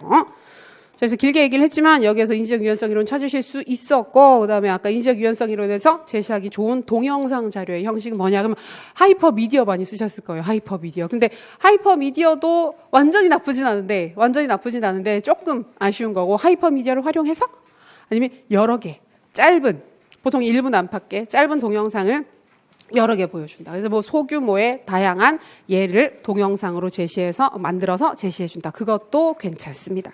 그래서 길게 얘기를 했지만 여기에서 인지적 유연성 이론 찾으실 수 있었고 그다음에 아까 인지적 유연성 이론에서 제시하기 좋은 동영상 자료의 형식은 뭐냐 그러면 하이퍼 미디어 많이 쓰셨을 거예요. 하이퍼 미디어. 근데 하이퍼 미디어도 완전히 나쁘진 않은데 조금 아쉬운 거고 하이퍼 미디어를 활용해서 아니면 여러 개 짧은 보통 1분 안팎의 짧은 동영상을 여러 개 보여준다. 그래서 뭐 소규모의 다양한 예를 동영상으로 제시해서 만들어서 제시해준다. 그것도 괜찮습니다.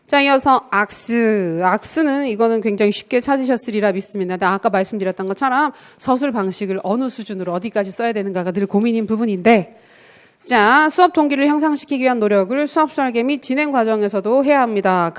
자, 이어서 악스. 악스는 이거는 굉장히 쉽게 찾으셨으리라 믿습니다. 아까 말씀드렸던 것처럼 서술 방식을 어느 수준으로 어디까지 써야 되는가가 늘 고민인 부분인데 자, 수업 동기를 향상시키기 위한 노력을 수업 설계 및 진행 과정에서도 해야 합니다.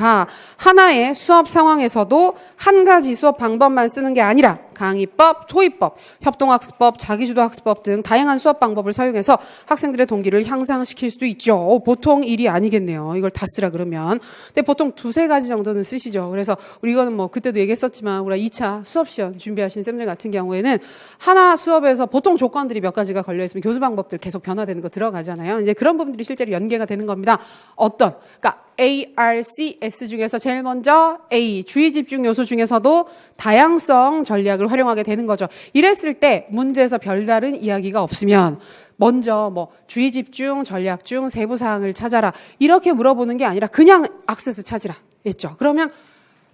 하나의 수업 상황에서도 한 가지 수업 방법만 쓰는 게 아니라 강의법, 토의법, 협동학습법, 자기주도학습법 등 다양한 수업 방법을 사용해서 학생들의 동기를 향상시킬 수도 있죠. 보통 일이 아니겠네요. 이걸 다 쓰라 그러면. 근데 보통 두세 가지 정도는 쓰시죠. 그래서 우리 이거는 뭐 그때도 얘기했었지만 우리가 2차 수업 시험 준비하신 쌤들 같은 경우에는 하나 수업에서 보통 조건들이 몇 가지가 걸려있으면 교수 방법들 계속 변화되는 거 들어가잖아요. 이제 그런 부분들이 실제로 연계가 되는 겁니다. 그러니까 A, R, C, S 중에서 제일 먼저 A, 주의 집중 요소 중에서도 다양성 전략을 활용하게 되는 거죠. 이랬을 때 문제에서 별다른 이야기가 없으면 먼저 뭐 주의 집중 전략 중 세부 사항을 찾아라 이렇게 물어보는 게 아니라 그냥 액세스 찾으라 했죠. 그러면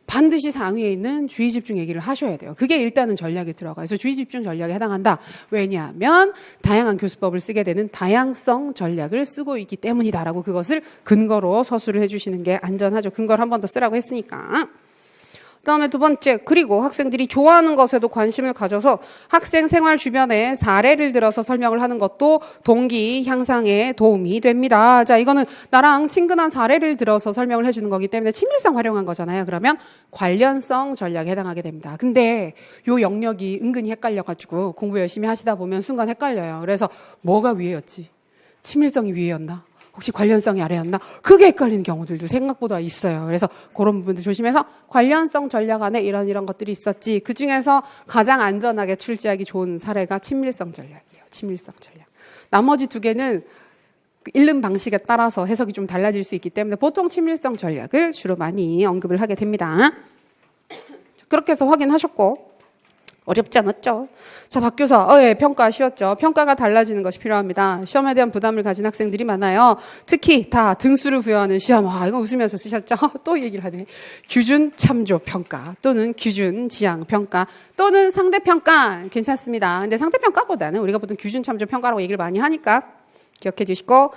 반드시 상위에 있는 주의 집중 얘기를 하셔야 돼요. 그게 일단은 전략에 들어가요. 그래서 주의 집중 전략에 해당한다. 왜냐하면 다양한 교수법을 쓰게 되는 다양성 전략을 쓰고 있기 때문이다라고 그것을 근거로 서술을 해주시는 게 안전하죠. 근거를 한 번 더 쓰라고 했으니까. 그다음에 두 번째, 그리고 학생들이 좋아하는 것에도 관심을 가져서 학생 생활 주변에 사례를 들어서 설명을 하는 것도 동기 향상에 도움이 됩니다. 자, 이거는 나랑 친근한 사례를 들어서 설명을 해주는 거기 때문에 친밀성 활용한 거잖아요. 그러면 관련성 전략에 해당하게 됩니다. 근데 요 영역이 은근히 헷갈려가지고 공부 열심히 하시다 보면 순간 헷갈려요. 그래서 뭐가 위에였지? 친밀성이 위에였나? 혹시 관련성이 아래였나? 그게 헷갈리는 경우들도 생각보다 있어요. 그래서 그런 부분들 조심해서 관련성 전략 안에 이런 것들이 있었지. 그중에서 가장 안전하게 출제하기 좋은 사례가 친밀성 전략이에요. 친밀성 전략. 나머지 두 개는 읽는 방식에 따라서 해석이 좀 달라질 수 있기 때문에 보통 친밀성 전략을 주로 많이 언급을 하게 됩니다. 그렇게 해서 확인하셨고 어렵지 않았죠? 자, 박 교사, 예, 평가 쉬웠죠? 평가가 달라지는 것이 필요합니다. 시험에 대한 부담을 가진 학생들이 많아요. 특히 다 등수를 부여하는 시험. 이거 웃으면서 쓰셨죠? 또 얘기를 하네. 규준 참조 평가 또는 규준 지향 평가 또는 상대 평가 괜찮습니다. 근데 상대 평가보다는 우리가 보통 규준 참조 평가라고 얘기를 많이 하니까 기억해 주시고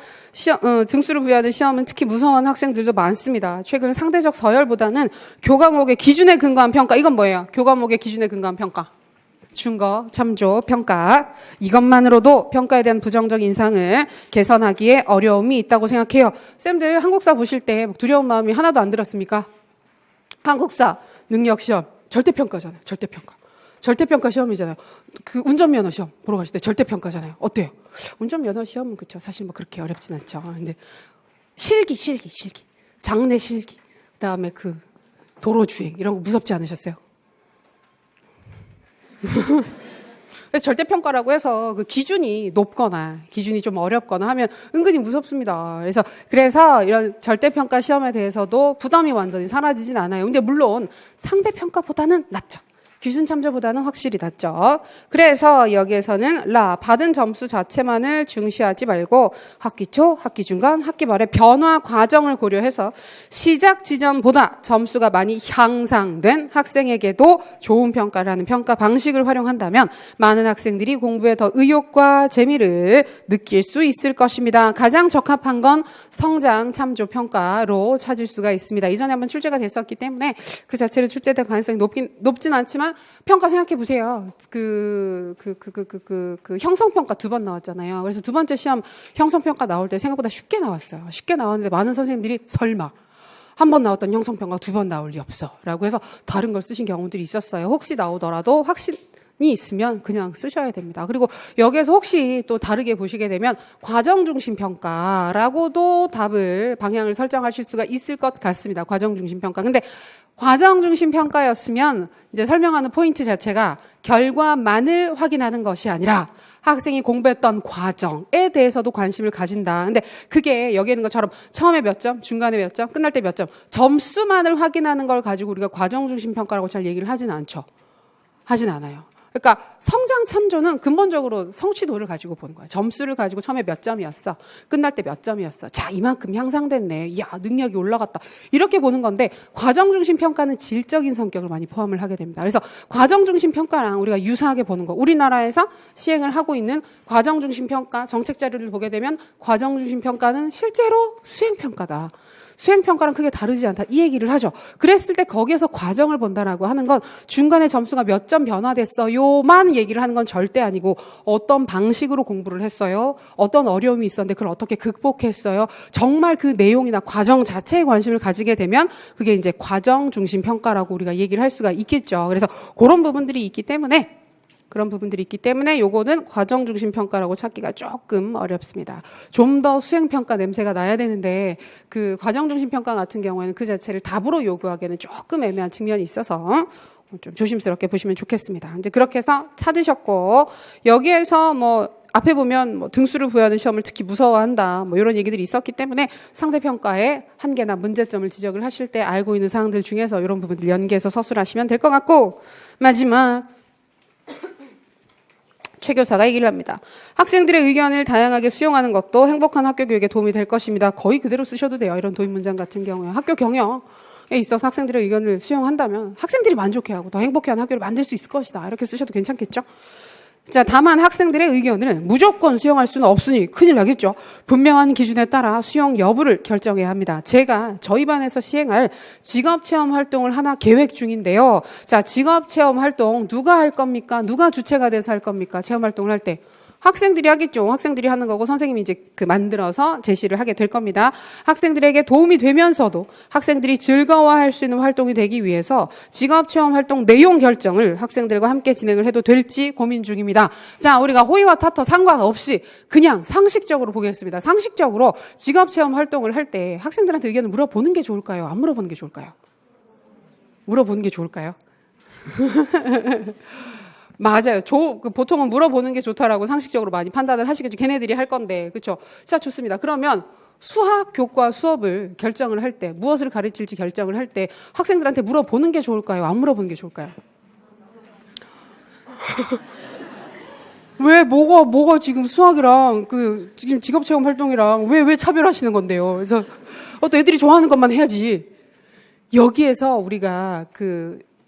등수를 부여하는 시험은 특히 무서워하는 학생들도 많습니다. 최근 상대적 서열보다는 교과목의 기준에 근거한 평가. 이건 뭐예요? 교과목의 기준에 근거한 평가. 준거, 참조, 평가. 이것만으로도 평가에 대한 부정적 인상을 개선하기에 어려움이 있다고 생각해요. 쌤들 한국사 보실 때 두려운 마음이 하나도 안 들었습니까? 한국사, 능력시험, 절대평가잖아요. 절대평가. 절대평가 시험이잖아요. 그 운전면허 시험 보러 가실 때 절대평가잖아요. 어때요? 운전면허 시험은 그쵸. 사실 뭐 그렇게 어렵진 않죠. 근데 실기. 장내 실기. 그 다음에 그 도로주행. 이런 거 무섭지 않으셨어요? 그래서 절대평가라고 해서 그 기준이 높거나 기준이 좀 어렵거나 하면 은근히 무섭습니다. 그래서 이런 절대평가 시험에 대해서도 부담이 완전히 사라지진 않아요. 근데 물론 상대평가보다는 낫죠. 규준 참조보다는 확실히 낫죠. 그래서 여기에서는 받은 점수 자체만을 중시하지 말고 학기 초, 학기 중간, 학기 말의 변화 과정을 고려해서 시작 지점보다 점수가 많이 향상된 학생에게도 좋은 평가를 하는 평가 방식을 활용한다면 많은 학생들이 공부에 더 의욕과 재미를 느낄 수 있을 것입니다. 가장 적합한 건 성장 참조 평가로 찾을 수가 있습니다. 이전에 한번 출제가 됐었기 때문에 그 자체로 출제될 가능성이 높진 않지만 평가 생각해 보세요. 형성평가 2번 나왔잖아요. 그래서 두 번째 시험 형성평가 나올 때 생각보다 쉽게 나왔어요. 쉽게 나왔는데 많은 선생님들이 설마 한 번 나왔던 형성평가 2번 나올 리 없어 라고 해서 다른 걸 쓰신 경우들이 있었어요. 혹시 나오더라도 확신이 있으면 그냥 쓰셔야 됩니다. 그리고 여기에서 혹시 또 다르게 보시게 되면 과정중심 평가라고도 방향을 설정하실 수가 있을 것 같습니다. 과정중심 평가. 근데 과정중심 평가였으면 이제 설명하는 포인트 자체가 결과만을 확인하는 것이 아니라 학생이 공부했던 과정에 대해서도 관심을 가진다. 근데 그게 여기 있는 것처럼 처음에 몇 점, 중간에 몇 점, 끝날 때 몇 점, 점수만을 확인하는 걸 가지고 우리가 과정중심 평가라고 잘 얘기를 하진 않죠. 하진 않아요. 그러니까 성장 참조는 근본적으로 성취도를 가지고 보는 거예요. 점수를 가지고 처음에 몇 점이었어. 끝날 때 몇 점이었어. 자, 이만큼 향상됐네. 이야, 능력이 올라갔다. 이렇게 보는 건데 과정 중심 평가는 질적인 성격을 많이 포함을 하게 됩니다. 그래서 과정 중심 평가랑 우리가 유사하게 보는 거. 우리나라에서 시행을 하고 있는 과정 중심 평가 정책 자료를 보게 되면 과정 중심 평가는 실제로 수행 평가다. 수행평가랑 크게 다르지 않다. 이 얘기를 하죠. 그랬을 때 거기에서 과정을 본다라고 하는 건 중간에 점수가 몇 점 변화됐어요만 얘기를 하는 건 절대 아니고 어떤 방식으로 공부를 했어요. 어떤 어려움이 있었는데 그걸 어떻게 극복했어요. 정말 그 내용이나 과정 자체에 관심을 가지게 되면 그게 이제 과정 중심 평가라고 우리가 얘기를 할 수가 있겠죠. 그래서 그런 부분들이 있기 때문에 요거는 과정 중심 평가라고 찾기가 조금 어렵습니다. 좀 더 수행 평가 냄새가 나야 되는데 그 과정 중심 평가 같은 경우에는 그 자체를 답으로 요구하기에는 조금 애매한 측면이 있어서 좀 조심스럽게 보시면 좋겠습니다. 이제 그렇게 해서 찾으셨고 여기에서 앞에 보면 등수를 부여하는 시험을 특히 무서워한다. 이런 얘기들이 있었기 때문에 상대평가의 한계나 문제점을 지적을 하실 때 알고 있는 사항들 중에서 이런 부분들 연계해서 서술하시면 될 것 같고 마지막 최 교사가 얘기를 합니다. 학생들의 의견을 다양하게 수용하는 것도 행복한 학교 교육에 도움이 될 것입니다. 거의 그대로 쓰셔도 돼요. 이런 도입 문장 같은 경우에. 학교 경영에 있어서 학생들의 의견을 수용한다면 학생들이 만족해하고 더 행복해하는 학교를 만들 수 있을 것이다. 이렇게 쓰셔도 괜찮겠죠? 자, 다만 학생들의 의견을 무조건 수용할 수는 없으니 큰일 나겠죠. 분명한 기준에 따라 수용 여부를 결정해야 합니다. 제가 저희 반에서 시행할 직업체험 활동을 하나 계획 중인데요. 자, 직업체험 활동 누가 할 겁니까? 누가 주체가 돼서 할 겁니까? 체험 활동을 할 때. 학생들이 하겠죠. 학생들이 하는 거고 선생님이 이제 만들어서 제시를 하게 될 겁니다. 학생들에게 도움이 되면서도 학생들이 즐거워할 수 있는 활동이 되기 위해서 직업체험 활동 내용 결정을 학생들과 함께 진행을 해도 될지 고민 중입니다. 자, 우리가 호의와 타터 상관없이 그냥 상식적으로 보겠습니다. 상식적으로 직업체험 활동을 할 때 학생들한테 의견을 물어보는 게 좋을까요? 안 물어보는 게 좋을까요? 물어보는 게 좋을까요? 맞아요. 보통은 물어보는 게 좋다라고 상식적으로 많이 판단을 하시겠죠. 걔네들이 할 건데. 그렇죠? 자, 좋습니다. 그러면 수학 교과 수업을 결정을 할 때, 무엇을 가르칠지 결정을 할 때 학생들한테 물어보는 게 좋을까요? 안 물어보는 게 좋을까요? 왜 뭐가 지금 수학이랑 지금 직업체험 활동이랑 왜 차별하시는 건데요? 그래서 또 애들이 좋아하는 것만 해야지. 여기에서 우리가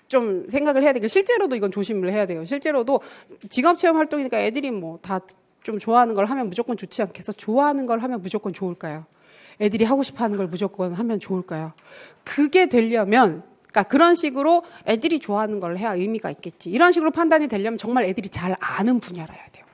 좀 생각을 해야 되고 실제로도 이건 조심을 해야 돼요. 실제로도 직업체험 활동이니까 애들이 뭐 다 좀 좋아하는 걸 하면 무조건 좋지 않겠어? 좋아하는 걸 하면 무조건 좋을까요? 애들이 하고 싶어하는 걸 무조건 하면 좋을까요? 그게 되려면 그러니까 그런 식으로 애들이 좋아하는 걸 해야 의미가 있겠지. 이런 식으로 판단이 되려면 정말 애들이 잘 아는 분야라야 돼요.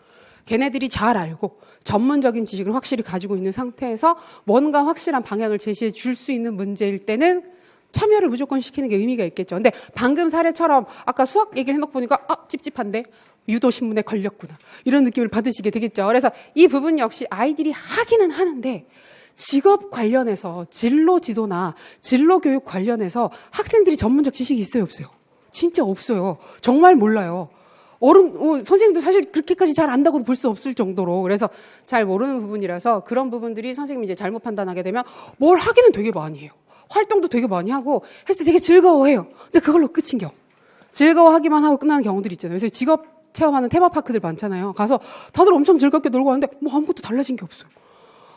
걔네들이 잘 알고 전문적인 지식을 확실히 가지고 있는 상태에서 뭔가 확실한 방향을 제시해 줄 수 있는 문제일 때는 참여를 무조건 시키는 게 의미가 있겠죠. 근데 방금 사례처럼 아까 수학 얘기를 해놓고 보니까 찝찝한데 유도신문에 걸렸구나. 이런 느낌을 받으시게 되겠죠. 그래서 이 부분 역시 아이들이 하기는 하는데 직업 관련해서 진로 지도나 진로 교육 관련해서 학생들이 전문적 지식이 있어요, 없어요? 진짜 없어요. 정말 몰라요. 선생님도 사실 그렇게까지 잘 안다고도 볼 수 없을 정도로. 그래서 잘 모르는 부분이라서 그런 부분들이 선생님이 이제 잘못 판단하게 되면 뭘 하기는 되게 많이 해요. 활동도 되게 많이 하고 했을 때 되게 즐거워해요. 근데 그걸로 끝인 경우. 즐거워하기만 하고 끝나는 경우들이 있잖아요. 그래서 직업 체험하는 테마파크들 많잖아요. 가서 다들 엄청 즐겁게 놀고 왔는데 뭐 아무것도 달라진 게 없어요.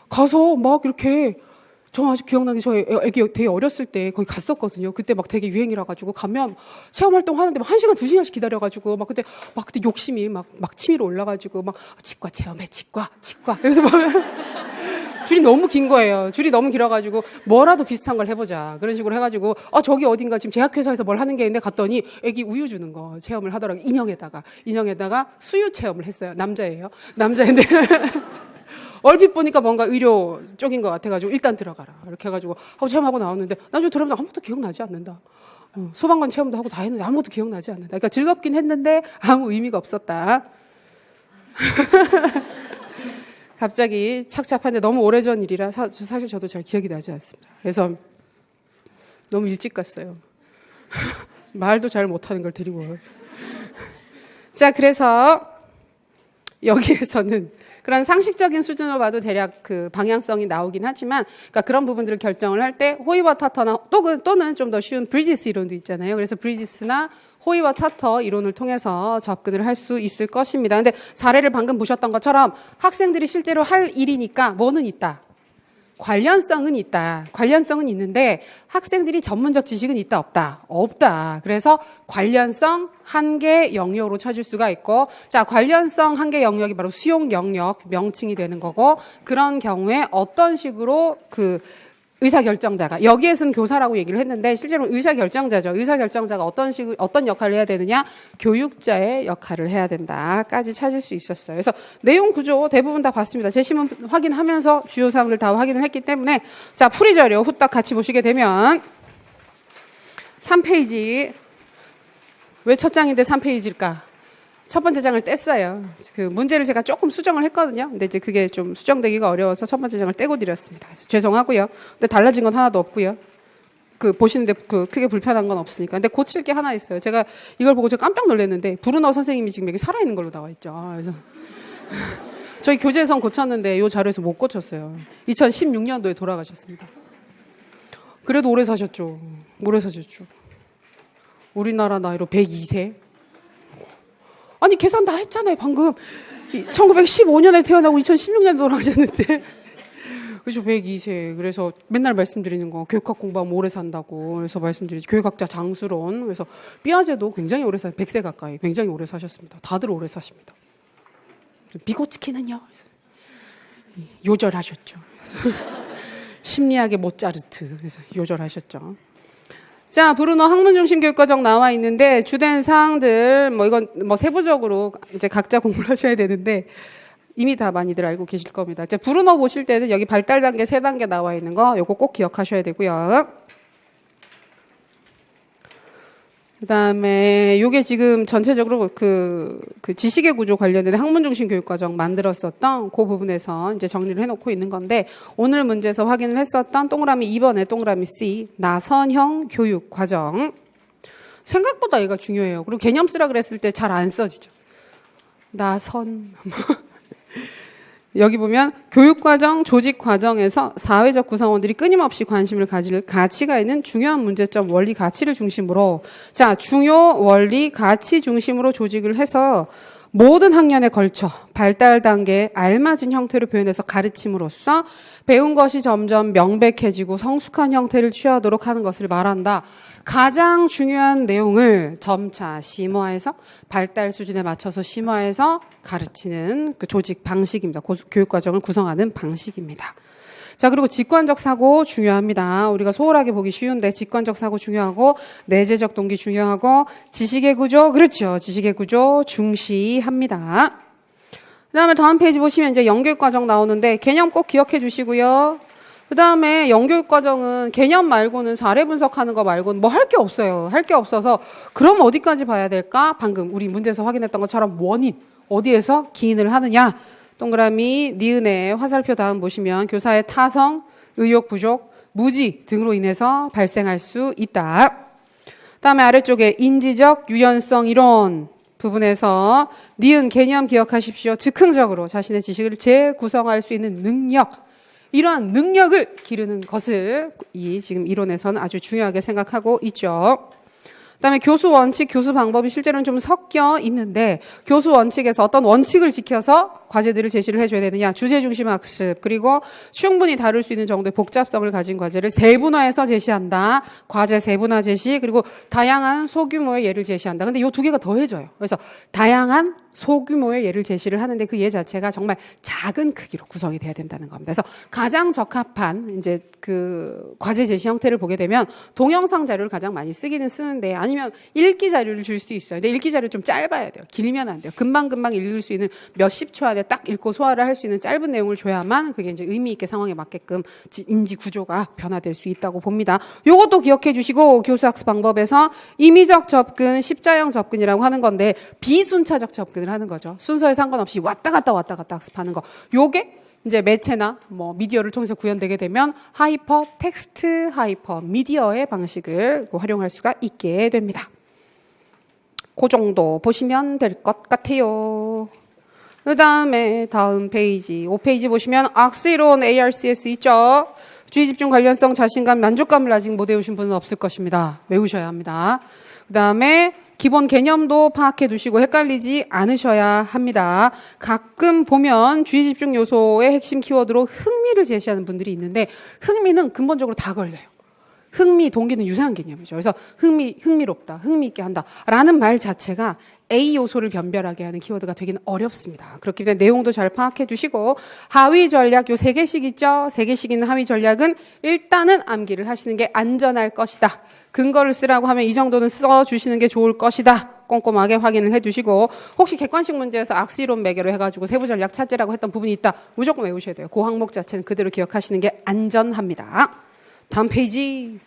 가서 막 이렇게 저 아직 기억나는 게 저 애기 되게 어렸을 때 거기 갔었거든요. 그때 막 되게 유행이라 가지고 가면 체험 활동 하는데 막 1시간, 2시간씩 기다려 가지고 막 그때 욕심이 막 치밀어 올라 가지고 막 치과 체험해. 치과. 그래서 막 줄이 너무 긴 거예요. 줄이 너무 길어가지고 뭐라도 비슷한 걸 해보자. 그런 식으로 해가지고 저기 어딘가 지금 제약회사에서 뭘 하는 게 있는데 갔더니 애기 우유 주는 거 체험을 하더라고요. 인형에다가 수유 체험을 했어요. 남자인데 얼핏 보니까 뭔가 의료 쪽인 것 같아가지고 일단 들어가라. 이렇게 해가지고 하고 체험하고 나왔는데 나중에 들어보면 아무것도 기억나지 않는다. 소방관 체험도 하고 다 했는데 아무것도 기억나지 않는다. 그러니까 즐겁긴 했는데 아무 의미가 없었다. 갑자기 착잡한데 너무 오래전 일이라 사실 저도 잘 기억이 나지 않습니다. 그래서 너무 일찍 갔어요. 말도 잘 못하는 걸 데리고 와요. 자, 그래서 여기에서는 그런 상식적인 수준으로 봐도 대략 방향성이 나오긴 하지만, 그러니까 그런 부분들을 결정을 할 때 호의와 타터나 또는 좀 더 쉬운 브리지스 이론도 있잖아요. 그래서 브리지스나 호의와 타터 이론을 통해서 접근을 할 수 있을 것입니다. 근데 사례를 방금 보셨던 것처럼 학생들이 실제로 할 일이니까 뭐는 있다? 관련성은 있다. 관련성은 있는데 학생들이 전문적 지식은 있다, 없다? 없다. 그래서 관련성 한계 영역으로 찾을 수가 있고, 자, 관련성 한계 영역이 바로 수용 영역 명칭이 되는 거고, 그런 경우에 어떤 식으로 의사결정자가, 여기에서는 교사라고 얘기를 했는데 실제로 의사결정자죠. 의사결정자가 어떤 역할을 해야 되느냐? 교육자의 역할을 해야 된다까지 찾을 수 있었어요. 그래서 내용 구조 대부분 다 봤습니다. 제시문 확인하면서 주요 사항들 다 확인을 했기 때문에, 자, 풀이 자료 후딱 같이 보시게 되면 3페이지. 왜 첫 장인데 3페이지일까? 첫 번째 장을 뗐어요. 문제를 제가 조금 수정을 했거든요. 근데 이제 그게 좀 수정되기가 어려워서 첫 번째 장을 떼고 드렸습니다. 그래서 죄송하고요. 근데 달라진 건 하나도 없고요. 보시는데 크게 불편한 건 없으니까. 근데 고칠 게 하나 있어요. 제가 이걸 보고 제가 깜짝 놀랐는데 브루너 선생님이 지금 여기 살아있는 걸로 나와 있죠. 그래서 저희 교재에선 고쳤는데 이 자료에서 못 고쳤어요. 2016년도에 돌아가셨습니다. 그래도 오래 사셨죠. 우리나라 나이로 102세. 아니 계산 다 했잖아요 방금. 1915년에 태어나고 2016년에 돌아가셨는데 그죠. 102세. 그래서 맨날 말씀드리는 거 교육학 공부하면 오래 산다고. 그래서 말씀드리죠. 교육학자 장수론. 그래서 삐아제도 굉장히 오래 100세 가까이 굉장히 오래 사셨습니다. 다들 오래 사십니다. 비고츠키는요. 그래서 요절하셨죠. 그래서 심리학의 모차르트. 그래서 요절하셨죠. 자, 브루너 학문중심 교육과정 나와 있는데 주된 사항들 이건 세부적으로 이제 각자 공부를 하셔야 되는데 이미 다 많이들 알고 계실 겁니다. 이제 브루너 보실 때는 여기 발달 단계 3단계 나와 있는 거 요거 꼭 기억하셔야 되고요. 그다음에 요게 지금 전체적으로 그 지식의 구조 관련된 학문 중심 교육 과정 만들었었던 그 부분에서 이제 정리를 해놓고 있는 건데 오늘 문제에서 확인을 했었던 동그라미 2번에 동그라미 C 나선형 교육 과정 생각보다 얘가 중요해요. 그리고 개념 쓰라 그랬을 때 잘 안 써지죠. 나선 여기 보면 교육과정, 조직과정에서 사회적 구성원들이 끊임없이 관심을 가질 가치가 있는 중요한 문제점, 원리, 가치를 중심으로 자 중요 원리, 가치 중심으로 조직을 해서 모든 학년에 걸쳐 발달 단계에 알맞은 형태로 표현해서 가르침으로써 배운 것이 점점 명백해지고 성숙한 형태를 취하도록 하는 것을 말한다. 가장 중요한 내용을 점차 심화해서 발달 수준에 맞춰서 심화해서 가르치는 그 조직 방식입니다. 교육과정을 구성하는 방식입니다. 자, 그리고 직관적 사고 중요합니다. 우리가 소홀하게 보기 쉬운데 직관적 사고 중요하고 내재적 동기 중요하고 지식의 구조, 그렇죠. 지식의 구조 중시합니다. 그다음에 다음 페이지 보시면 이제 영교육과정 나오는데 개념 꼭 기억해 주시고요. 그 다음에 영교육과정은 개념 말고는 사례 분석하는 거 말고는 뭐 할 게 없어요. 할 게 없어서 그럼 어디까지 봐야 될까? 방금 우리 문제에서 확인했던 것처럼 원인, 어디에서 기인을 하느냐? 동그라미, 니은의 화살표 다음 보시면 교사의 타성, 의욕 부족, 무지 등으로 인해서 발생할 수 있다. 다음에 아래쪽에 인지적 유연성 이론 부분에서 니은 개념 기억하십시오. 즉흥적으로 자신의 지식을 재구성할 수 있는 능력, 이러한 능력을 기르는 것을 이 지금 이론에서는 아주 중요하게 생각하고 있죠. 그다음에 교수 원칙, 교수 방법이 실제로는 좀 섞여 있는데 교수 원칙에서 어떤 원칙을 지켜서 과제들을 제시를 해줘야 되느냐. 주제 중심 학습, 그리고 충분히 다룰 수 있는 정도의 복잡성을 가진 과제를 세분화해서 제시한다. 과제 세분화 제시, 그리고 다양한 소규모의 예를 제시한다. 근데 이 두 개가 더해져요. 그래서 다양한 소규모의 예를 제시를 하는데 그 예 자체가 정말 작은 크기로 구성이 돼야 된다는 겁니다. 그래서 가장 적합한 이제 그 과제 제시 형태를 보게 되면 동영상 자료를 가장 많이 쓰기는 쓰는데 아니면 읽기 자료를 줄 수도 있어요. 근데 읽기 자료 좀 짧아야 돼요. 길면 안 돼요. 금방금방 읽을 수 있는 몇십 초 안에 딱 읽고 소화를 할 수 있는 짧은 내용을 줘야만 그게 이제 의미 있게 상황에 맞게끔 인지 구조가 변화될 수 있다고 봅니다. 요것도 기억해 주시고 교수학습 방법에서 임의적 접근, 십자형 접근이라고 하는 건데 비순차적 접근을 하는 거죠. 순서에 상관없이 왔다 갔다 학습하는 거. 요게 이제 매체나 뭐 미디어를 통해서 구현되게 되면 하이퍼 텍스트, 하이퍼 미디어의 방식을 활용할 수가 있게 됩니다. 그 정도 보시면 될 것 같아요. 그 다음에 다음 페이지 5페이지 보시면 악스이론 ARCS 있죠. 주의집중 관련성 자신감 만족감을 아직 못 외우신 분은 없을 것입니다. 외우셔야 합니다. 그 다음에 기본 개념도 파악해 두시고 헷갈리지 않으셔야 합니다. 가끔 보면 주의집중 요소의 핵심 키워드로 흥미를 제시하는 분들이 있는데 흥미는 근본적으로 다 걸려요. 흥미, 동기는 유사한 개념이죠. 그래서 흥미롭다, 흥미있게 한다 라는 말 자체가 A 요소를 변별하게 하는 키워드가 되기는 어렵습니다. 그렇기 때문에 내용도 잘 파악해 두시고 하위 전략 요 3개씩 있죠. 3개씩 있는 하위 전략은 일단은 암기를 하시는 게 안전할 것이다. 근거를 쓰라고 하면 이 정도는 써주시는 게 좋을 것이다. 꼼꼼하게 확인을 해두시고 혹시 객관식 문제에서 악시론 매개로 해가지고 세부 전략 찾으라고 했던 부분이 있다. 무조건 외우셔야 돼요. 그 항목 자체는 그대로 기억하시는 게 안전합니다. 다음 페이지.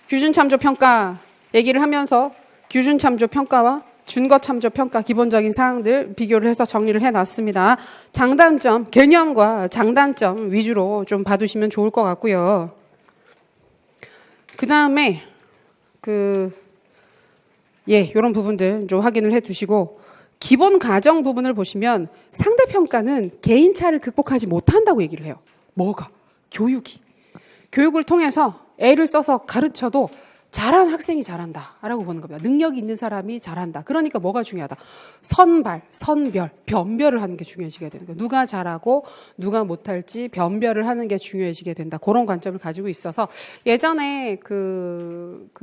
규준참조평가 얘기를 하면서 규준참조평가와 준거참조평가 기본적인 사항들 비교를 해서 정리를 해놨습니다. 장단점, 개념과 장단점 위주로 좀 봐두시면 좋을 것 같고요. 그 다음에 이런 부분들 좀 확인을 해두시고 기본 가정 부분을 보시면 상대평가는 개인차를 극복하지 못한다고 얘기를 해요. 뭐가? 교육이. 교육을 통해서 애를 써서 가르쳐도 잘한 학생이 잘한다라고 보는 겁니다. 능력이 있는 사람이 잘한다. 그러니까 뭐가 중요하다? 선발, 선별, 변별을 하는 게 중요해지게 되는 거예요. 누가 잘하고 누가 못할지 변별을 하는 게 중요해지게 된다. 그런 관점을 가지고 있어서 예전에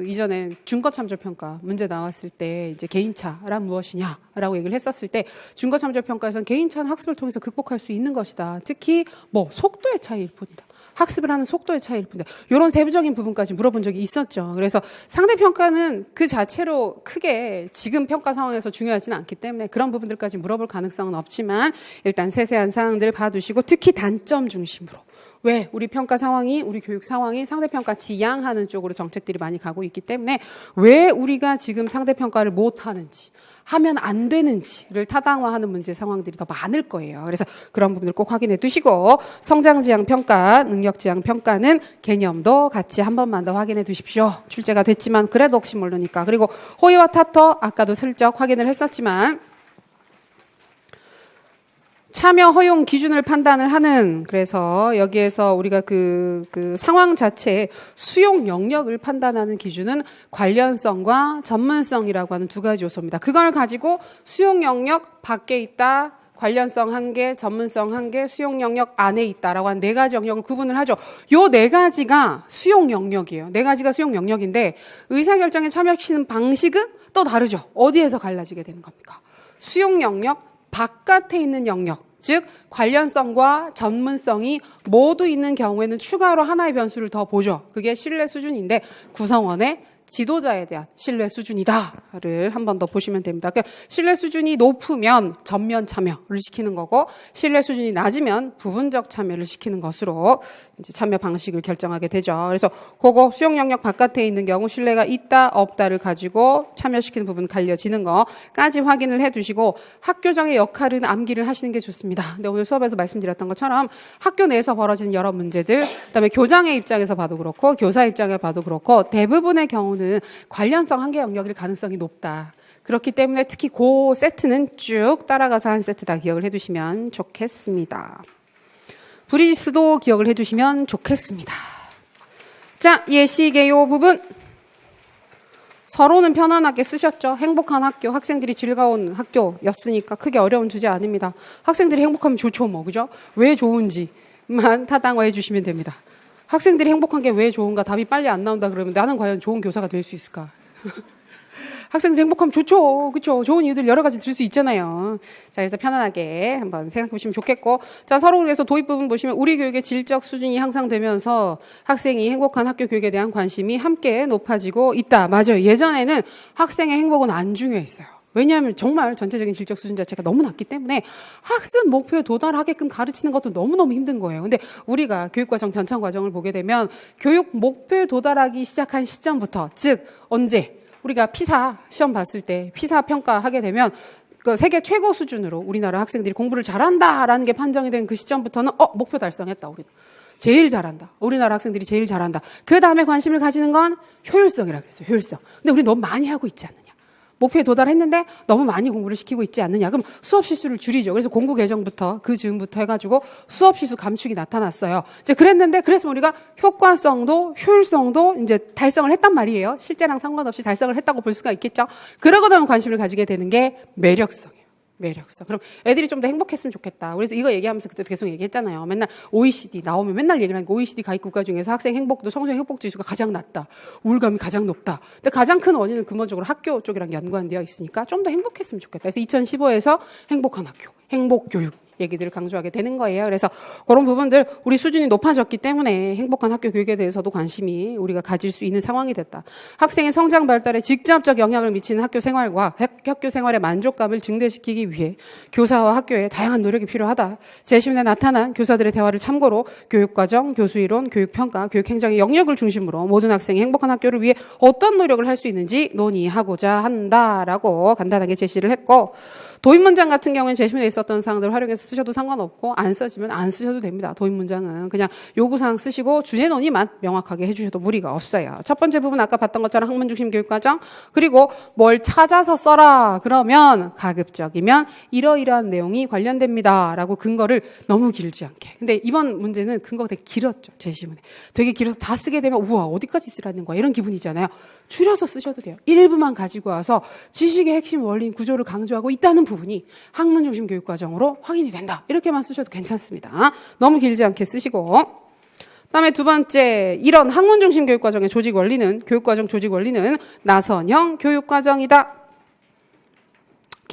이전에 준거참조평가 문제 나왔을 때 이제 개인차란 무엇이냐라고 얘기를 했었을 때 준거참조평가에서는 개인차는 학습을 통해서 극복할 수 있는 것이다. 특히 뭐 속도의 차이일 뿐이다. 학습을 하는 속도의 차이일 뿐인데 이런 세부적인 부분까지 물어본 적이 있었죠. 그래서 상대평가는 그 자체로 크게 지금 평가 상황에서 중요하지는 않기 때문에 그런 부분들까지 물어볼 가능성은 없지만 일단 세세한 사항들 봐두시고 특히 단점 중심으로 왜 우리 평가 상황이 우리 교육 상황이 상대평가 지향하는 쪽으로 정책들이 많이 가고 있기 때문에 왜 우리가 지금 상대평가를 못하는지 하면 안 되는지를 타당화하는 문제 상황들이 더 많을 거예요. 그래서 그런 부분을 꼭 확인해 두시고 성장지향평가, 능력지향평가는 개념도 같이 한 번만 더 확인해 두십시오. 출제가 됐지만 그래도 혹시 모르니까. 그리고 호의와 타터 아까도 슬쩍 확인을 했었지만 참여 허용 기준을 판단을 하는 그래서 여기에서 우리가 그 상황 자체의 수용 영역을 판단하는 기준은 관련성과 전문성이라고 하는 두 가지 요소입니다. 그걸 가지고 수용 영역 밖에 있다. 관련성 1개, 전문성 1개, 수용 영역 안에 있다라고 한 4가지 영역을 구분을 하죠. 요 4가지가 수용 영역이에요. 4가지가 수용 영역인데 의사결정에 참여시키는 방식은 또 다르죠. 어디에서 갈라지게 되는 겁니까? 수용 영역 바깥에 있는 영역, 즉 관련성과 전문성이 모두 있는 경우에는 추가로 하나의 변수를 더 보죠. 그게 신뢰 수준인데 구성원의 지도자에 대한 신뢰 수준이다를 한 번 더 보시면 됩니다. 그러니까 신뢰 수준이 높으면 전면 참여를 시키는 거고 신뢰 수준이 낮으면 부분적 참여를 시키는 것으로 이제 참여 방식을 결정하게 되죠. 그래서 그거 수용 영역 바깥에 있는 경우 신뢰가 있다 없다를 가지고 참여시키는 부분 갈려지는 거까지 확인을 해두시고 학교장의 역할은 암기를 하시는 게 좋습니다. 근데 오늘 수업에서 말씀드렸던 것처럼 학교 내에서 벌어지는 여러 문제들 그다음에 교장의 입장에서 봐도 그렇고 교사 입장에 봐도 그렇고 대부분의 경우는 관련성 한계 영역일 가능성이 높다. 그렇기 때문에 특히 그 세트는 쭉 따라가서 한 세트 다 기억을 해두시면 좋겠습니다. 브리지스도 기억을 해두시면 좋겠습니다. 자, 예시개요 부분. 서로는 편안하게 쓰셨죠. 행복한 학교, 학생들이 즐거운 학교였으니까 크게 어려운 주제 아닙니다. 학생들이 행복하면 좋죠, 뭐, 그죠? 왜 좋은지만 타당화해 주시면 됩니다. 학생들이 행복한 게 왜 좋은가 답이 빨리 안 나온다 그러면 나는 과연 좋은 교사가 될 수 있을까? 학생들이 행복하면 좋죠. 그렇죠? 좋은 이유들 여러 가지 들 수 있잖아요. 자, 그래서 편안하게 한번 생각해 보시면 좋겠고 자, 서로 그래서 도입 부분 보시면 우리 교육의 질적 수준이 향상되면서 학생이 행복한 학교 교육에 대한 관심이 함께 높아지고 있다. 맞아요. 예전에는 학생의 행복은 안 중요했어요. 왜냐하면 정말 전체적인 질적 수준 자체가 너무 낮기 때문에 학습 목표에 도달하게끔 가르치는 것도 너무너무 힘든 거예요. 근데 우리가 교육과정 변천 과정을 보게 되면 교육 목표에 도달하기 시작한 시점부터 즉 언제 우리가 피사 시험 봤을 때 피사 평가하게 되면 그 세계 최고 수준으로 우리나라 학생들이 공부를 잘한다라는 게 판정이 된 그 시점부터는 목표 달성했다. 우리는 제일 잘한다. 우리나라 학생들이 제일 잘한다. 그 다음에 관심을 가지는 건 효율성이라고 그랬어요. 효율성. 근데 우리 너무 많이 하고 있지 않느냐. 목표에 도달했는데 너무 많이 공부를 시키고 있지 않느냐. 그럼 수업 실수를 줄이죠. 그래서 공부 개정부터 그 즈음부터 해가지고 수업 실수 감축이 나타났어요. 이제 그랬는데 그래서 우리가 효과성도 효율성도 이제 달성을 했단 말이에요. 실제랑 상관없이 달성을 했다고 볼 수가 있겠죠. 그러고 나면 관심을 가지게 되는 게 매력성이에요. 매력성. 그럼 애들이 좀 더 행복했으면 좋겠다. 그래서 이거 얘기하면서 그때 계속 얘기했잖아요. 맨날 OECD 나오면 맨날 얘기를 하니까 OECD 가입 국가 중에서 학생 행복도 청소년 행복 지수가 가장 낮다. 우울감이 가장 높다. 근데 가장 큰 원인은 근본적으로 학교 쪽이랑 연관되어 있으니까 좀 더 행복했으면 좋겠다. 그래서 2015에서 행복한 학교, 행복 교육 얘기들을 강조하게 되는 거예요. 그래서 그런 부분들 우리 수준이 높아졌기 때문에 행복한 학교 교육에 대해서도 관심이 우리가 가질 수 있는 상황이 됐다. 학생의 성장 발달에 직접적 영향을 미치는 학교 생활과 학교 생활의 만족감을 증대시키기 위해 교사와 학교에 다양한 노력이 필요하다. 재심에 나타난 교사들의 대화를 참고로 교육과정, 교수이론, 교육평가, 교육행정의 영역을 중심으로 모든 학생이 행복한 학교를 위해 어떤 노력을 할 수 있는지 논의하고자 한다라고 간단하게 제시를 했고 도입 문장 같은 경우에는 제시문에 있었던 사항들을 활용해서 쓰셔도 상관없고 안 써지면 안 쓰셔도 됩니다. 도입 문장은 그냥 요구사항 쓰시고 주제 논의만 명확하게 해주셔도 무리가 없어요. 첫 번째 부분 아까 봤던 것처럼 학문 중심 교육과정 그리고 뭘 찾아서 써라 그러면 가급적이면 이러이러한 내용이 관련됩니다 라고 근거를 너무 길지 않게. 근데 이번 문제는 근거가 되게 길었죠. 제시문에. 되게 길어서 다 쓰게 되면 우와 어디까지 쓰라는 거야 이런 기분이잖아요. 줄여서 쓰셔도 돼요. 일부만 가지고 와서 지식의 핵심 원리인 구조를 강조하고 있다는 부분이 학문 중심 교육과정으로 확인이 된다. 이렇게만 쓰셔도 괜찮습니다. 너무 길지 않게 쓰시고 그다음에 두 번째 이런 학문 중심 교육과정의 조직 원리는 교육과정 조직 원리는 나선형 교육과정이다.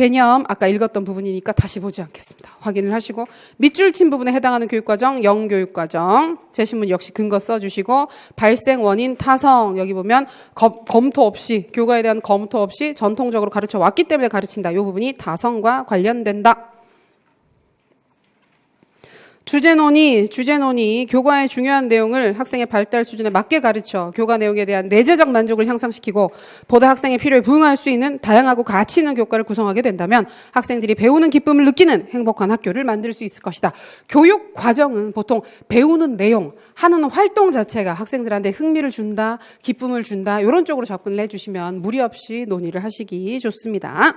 개념 아까 읽었던 부분이니까 다시 보지 않겠습니다. 확인을 하시고 밑줄 친 부분에 해당하는 교육과정, 영교육과정 제시문 역시 근거 써주시고 발생 원인 타성 여기 보면 검토 없이 교과에 대한 검토 없이 전통적으로 가르쳐 왔기 때문에 가르친다. 이 부분이 타성과 관련된다. 주제논의, 교과의 중요한 내용을 학생의 발달 수준에 맞게 가르쳐 교과 내용에 대한 내재적 만족을 향상시키고 보다 학생의 필요에 부응할 수 있는 다양하고 가치 있는 교과를 구성하게 된다면 학생들이 배우는 기쁨을 느끼는 행복한 학교를 만들 수 있을 것이다. 교육 과정은 보통 배우는 내용, 하는 활동 자체가 학생들한테 흥미를 준다, 기쁨을 준다 이런 쪽으로 접근을 해주시면 무리 없이 논의를 하시기 좋습니다.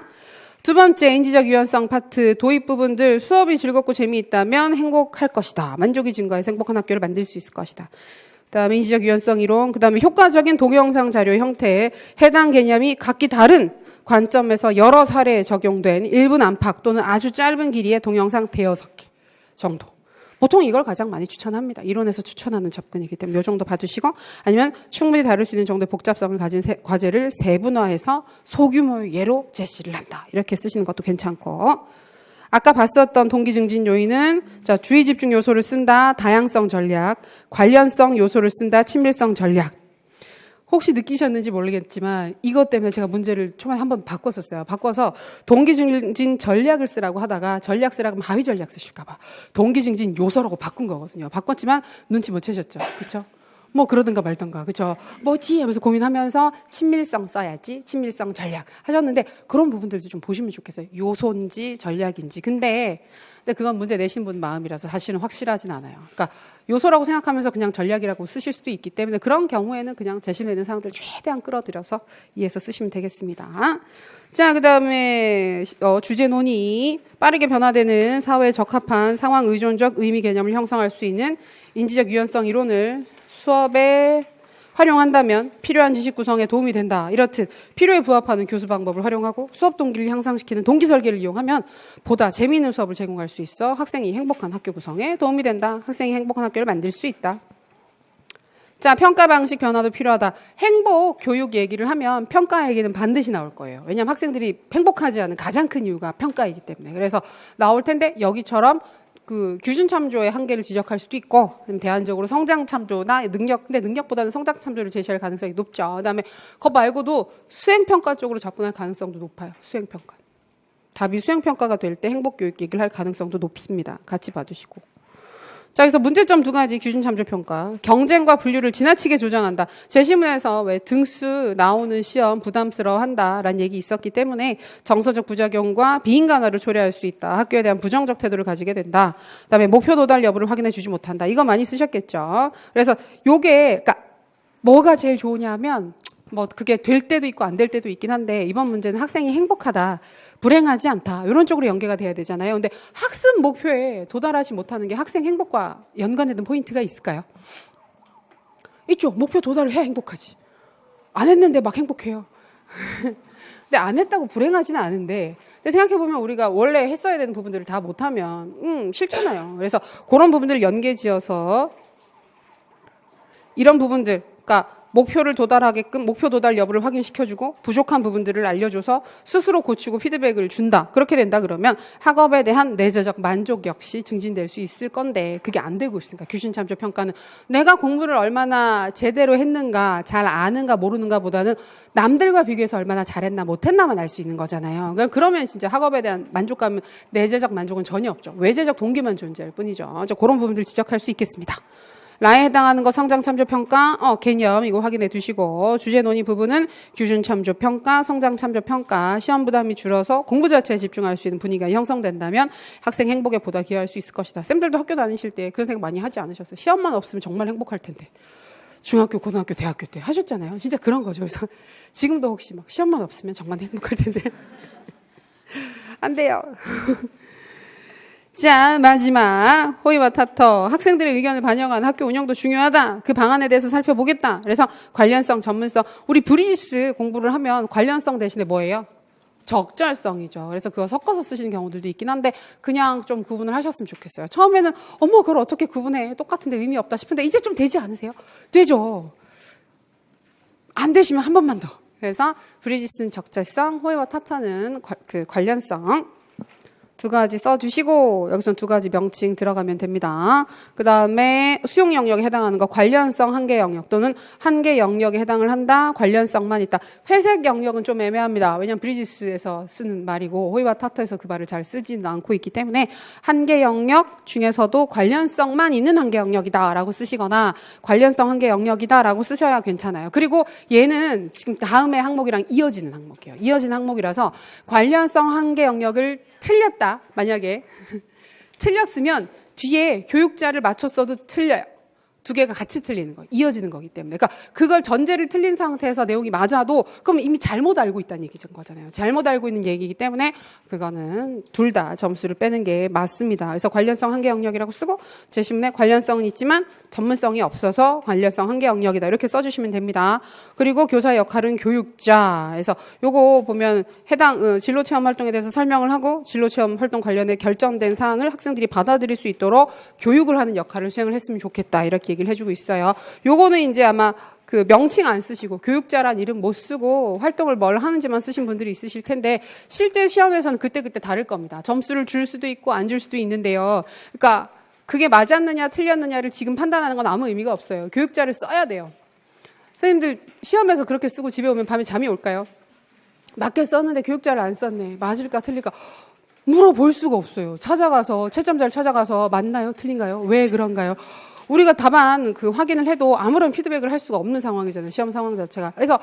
두 번째 인지적 유연성 파트 도입 부분들 수업이 즐겁고 재미있다면 행복할 것이다. 만족이 증가해서 행복한 학교를 만들 수 있을 것이다. 그다음에 인지적 유연성 이론, 그다음에 효과적인 동영상 자료 형태에 해당 개념이 각기 다른 관점에서 여러 사례에 적용된 1분 안팎 또는 아주 짧은 길이의 동영상 대여섯 개 정도. 보통 이걸 가장 많이 추천합니다. 이론에서 추천하는 접근이기 때문에 이 정도 봐두시고 아니면 충분히 다룰 수 있는 정도의 복잡성을 가진 과제를 세분화해서 소규모의 예로 제시를 한다. 이렇게 쓰시는 것도 괜찮고 아까 봤었던 동기 증진 요인은 자 주의 집중 요소를 쓴다. 다양성 전략, 관련성 요소를 쓴다. 친밀성 전략. 혹시 느끼셨는지 모르겠지만 이것 때문에 제가 문제를 초반에 한번 바꿨었어요. 바꿔서 동기증진 전략을 쓰라고 하다가 전략 쓰라고 하면 하위 전략 쓰실까 봐 동기증진 요소라고 바꾼 거거든요. 바꿨지만 눈치 못 채셨죠. 그렇죠? 뭐 그러든가 말든가. 그렇죠? 뭐지? 하면서 고민하면서 친밀성 써야지. 친밀성 전략 하셨는데 그런 부분들도 좀 보시면 좋겠어요. 요소인지 전략인지. 근데 그건 문제 내신 분 마음이라서 사실은 확실하진 않아요. 그러니까 요소라고 생각하면서 그냥 전략이라고 쓰실 수도 있기 때문에 그런 경우에는 그냥 제시되어 있는 사항들 최대한 끌어들여서 이해해서 쓰시면 되겠습니다. 자, 그다음에 주제 논의, 빠르게 변화되는 사회에 적합한 상황 의존적 의미 개념을 형성할 수 있는 인지적 유연성 이론을 수업에 활용한다면 필요한 지식 구성에 도움이 된다. 이렇듯 필요에 부합하는 교수 방법을 활용하고 수업 동기를 향상시키는 동기 설계를 이용하면 보다 재미있는 수업을 제공할 수 있어 학생이 행복한 학교 구성에 도움이 된다. 학생이 행복한 학교를 만들 수 있다. 자, 평가 방식 변화도 필요하다. 행복 교육 얘기를 하면 평가 얘기는 반드시 나올 거예요. 왜냐하면 학생들이 행복하지 않은 가장 큰 이유가 평가이기 때문에. 그래서 나올 텐데 여기처럼 그 규준 참조의 한계를 지적할 수도 있고, 대안적으로 성장 참조나 근데 능력보다는 성장 참조를 제시할 가능성이 높죠. 그다음에 그거 말고도 수행 평가 쪽으로 접근할 가능성도 높아요. 수행 평가. 답이 수행 평가가 될 때 행복 교육 얘기를 할 가능성도 높습니다. 같이 봐두시고. 자, 그래서 문제점 두 가지 규준 참조 평가. 경쟁과 분류를 지나치게 조정한다. 제시문에서 왜 등수 나오는 시험 부담스러워한다라는 얘기 있었기 때문에 정서적 부작용과 비인간화를 초래할 수 있다. 학교에 대한 부정적 태도를 가지게 된다. 그다음에 목표 도달 여부를 확인해 주지 못한다. 이거 많이 쓰셨겠죠. 그래서 요게 그러니까 뭐가 제일 좋으냐면 뭐 그게 될 때도 있고 안 될 때도 있긴 한데 이번 문제는 학생이 행복하다. 불행하지 않다. 이런 쪽으로 연계가 돼야 되잖아요. 근데 학습 목표에 도달하지 못하는 게 학생 행복과 연관되는 포인트가 있을까요? 있죠. 목표 도달을 해야 행복하지. 안 했는데 막 행복해요. 근데 안 했다고 불행하지는 않은데 근데 생각해보면 우리가 원래 했어야 되는 부분들을 다 못하면 싫잖아요. 그래서 그런 부분들을 연계지어서 이런 부분들 그러니까 목표를 도달하게끔 목표 도달 여부를 확인시켜주고 부족한 부분들을 알려줘서 스스로 고치고 피드백을 준다. 그렇게 된다 그러면 학업에 대한 내재적 만족 역시 증진될 수 있을 건데 그게 안 되고 있으니까 규준 참조 평가는 내가 공부를 얼마나 제대로 했는가 잘 아는가 모르는가 보다는 남들과 비교해서 얼마나 잘했나 못했나만 알 수 있는 거잖아요. 그러면 진짜 학업에 대한 만족감은 내재적 만족은 전혀 없죠. 외재적 동기만 존재할 뿐이죠. 그런 부분들 지적할 수 있겠습니다. 라에 해당하는 거 성장 참조 평가, 개념 이거 확인해 두시고 주제 논의 부분은 규준 참조 평가, 성장 참조 평가, 시험 부담이 줄어서 공부 자체에 집중할 수 있는 분위기가 형성된다면 학생 행복에 보다 기여할 수 있을 것이다. 쌤들도 학교 다니실 때 그런 생각 많이 하지 않으셨어요? 시험만 없으면 정말 행복할 텐데. 중학교, 고등학교, 대학교 때 하셨잖아요. 진짜 그런 거죠. 그래서 지금도 혹시 막 시험만 없으면 정말 행복할 텐데. 안 돼요. 자, 마지막 호의와 타터. 학생들의 의견을 반영한 학교 운영도 중요하다. 그 방안에 대해서 살펴보겠다. 그래서 관련성, 전문성. 우리 브리지스 공부를 하면 관련성 대신에 뭐예요? 적절성이죠. 그래서 그거 섞어서 쓰시는 경우들도 있긴 한데 그냥 좀 구분을 하셨으면 좋겠어요. 처음에는 어머 그걸 어떻게 구분해? 똑같은데 의미 없다 싶은데 이제 좀 되지 않으세요? 되죠. 안 되시면 한 번만 더. 그래서 브리짓은 적재성, 호이와 타타는 관련성. 두 가지 써주시고 여기선 두 가지 명칭 들어가면 됩니다. 그 다음에 수용 영역에 해당하는 거 관련성 한계 영역 또는 한계 영역에 해당을 한다. 관련성만 있다. 회색 영역은 좀 애매합니다. 왜냐하면 브리지스에서 쓰는 말이고 호이와 타터에서 그 말을 잘 쓰지는 않고 있기 때문에 한계 영역 중에서도 관련성만 있는 한계 영역이다라고 쓰시거나 관련성 한계 영역이다라고 쓰셔야 괜찮아요. 그리고 얘는 지금 다음의 항목이랑 이어지는 항목이에요. 이어지는 항목이라서 관련성 한계 영역을 틀렸다. 만약에 틀렸으면 뒤에 교육자를 맞췄어도 틀려요. 두 개가 같이 틀리는 거, 이어지는 거기 때문에. 그러니까 그걸 전제를 틀린 상태에서 내용이 맞아도 그럼 이미 잘못 알고 있다는 얘기인 거잖아요. 잘못 알고 있는 얘기이기 때문에 그거는 둘 다 점수를 빼는 게 맞습니다. 그래서 관련성 한계 영역이라고 쓰고 제시문에 관련성은 있지만 전문성이 없어서 관련성 한계 영역이다. 이렇게 써주시면 됩니다. 그리고 교사의 역할은 교육자. 그래서 요거 보면 해당 진로체험 활동에 대해서 설명을 하고 진로체험 활동 관련해 결정된 사항을 학생들이 받아들일 수 있도록 교육을 하는 역할을 수행을 했으면 좋겠다. 이렇게 얘기를 해주고 있어요. 요거는 이제 아마 그 명칭 안 쓰시고 교육자란 이름 못 쓰고 활동을 뭘 하는지만 쓰신 분들이 있으실 텐데 실제 시험에서는 그때그때 다를 겁니다. 점수를 줄 수도 있고 안 줄 수도 있는데요. 그러니까 그게 맞았느냐 틀렸느냐를 지금 판단하는 건 아무 의미가 없어요. 교육자를 써야 돼요. 선생님들 시험에서 그렇게 쓰고 집에 오면 밤에 잠이 올까요? 맞게 썼는데 교육자를 안 썼네. 맞을까 틀릴까? 물어볼 수가 없어요. 찾아가서 채점자를 찾아가서 맞나요? 틀린가요? 왜 그런가요? 우리가 답안 확인을 해도 아무런 피드백을 할 수가 없는 상황이잖아요. 시험 상황 자체가. 그래서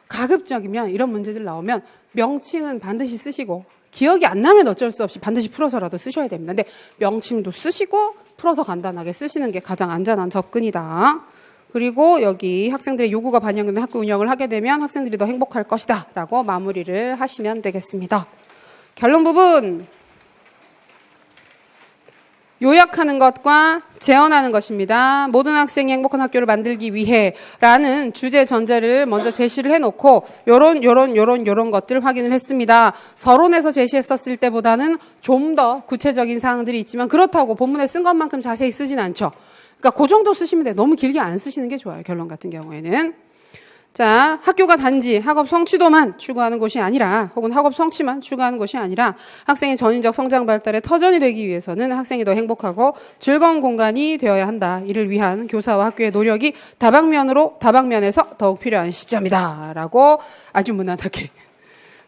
가급적이면 이런 문제들 나오면 명칭은 반드시 쓰시고 기억이 안 나면 어쩔 수 없이 반드시 풀어서라도 쓰셔야 됩니다. 근데 명칭도 쓰시고 풀어서 간단하게 쓰시는 게 가장 안전한 접근이다. 그리고 여기 학생들의 요구가 반영된 학교 운영을 하게 되면 학생들이 더 행복할 것이다 라고 마무리를 하시면 되겠습니다. 결론 부분. 요약하는 것과 재현하는 것입니다. 모든 학생이 행복한 학교를 만들기 위해 라는 주제 전제를 먼저 제시를 해놓고 요런 것들 확인을 했습니다. 서론에서 제시했었을 때보다는 좀 더 구체적인 사항들이 있지만 그렇다고 본문에 쓴 것만큼 자세히 쓰진 않죠. 그러니까 그 정도 쓰시면 돼요. 너무 길게 안 쓰시는 게 좋아요. 결론 같은 경우에는. 자, 학교가 단지 학업 성취도만 추구하는 곳이 아니라 혹은 학업 성취만 추구하는 곳이 아니라 학생의 전인적 성장 발달의 터전이 되기 위해서는 학생이 더 행복하고 즐거운 공간이 되어야 한다. 이를 위한 교사와 학교의 노력이 다방면에서 더욱 필요한 시점이다. 라고 아주 무난하게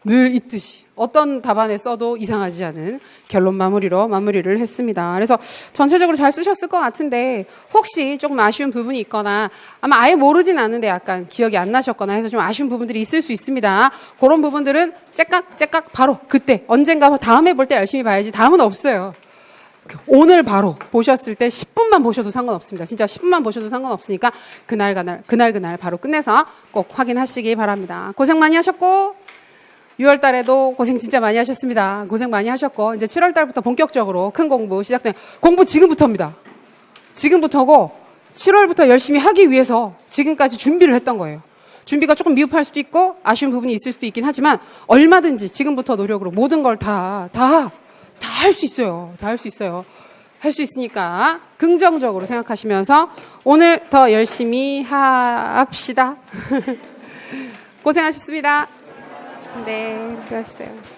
늘 있듯이 어떤 답안에 써도 이상하지 않은 결론 마무리를 했습니다. 그래서 전체적으로 잘 쓰셨을 것 같은데 혹시 조금 아쉬운 부분이 있거나 아마 아예 모르진 않는데 약간 기억이 안 나셨거나 해서 좀 아쉬운 부분들이 있을 수 있습니다. 그런 부분들은 째깍 바로 그때 언젠가 다음에 볼 때 열심히 봐야지 다음은 없어요. 오늘 바로 보셨을 때 10분만 보셔도 상관없습니다. 진짜 10분만 보셔도 상관없으니까 그날 바로 끝내서 꼭 확인하시기 바랍니다. 고생 많이 하셨고 6월 달에도 고생 진짜 많이 하셨습니다. 고생 많이 하셨고 이제 7월 달부터 본격적으로 큰 공부 시작된 공부 지금부터입니다. 지금부터고 7월부터 열심히 하기 위해서 지금까지 준비를 했던 거예요. 준비가 조금 미흡할 수도 있고 아쉬운 부분이 있을 수도 있긴 하지만 얼마든지 지금부터 노력으로 모든 걸 다 할 수 있어요. 다 할 수 있어요. 할 수 있으니까 긍정적으로 생각하시면서 오늘 더 열심히 합시다. 고생하셨습니다. 네, 그렇게 하세요.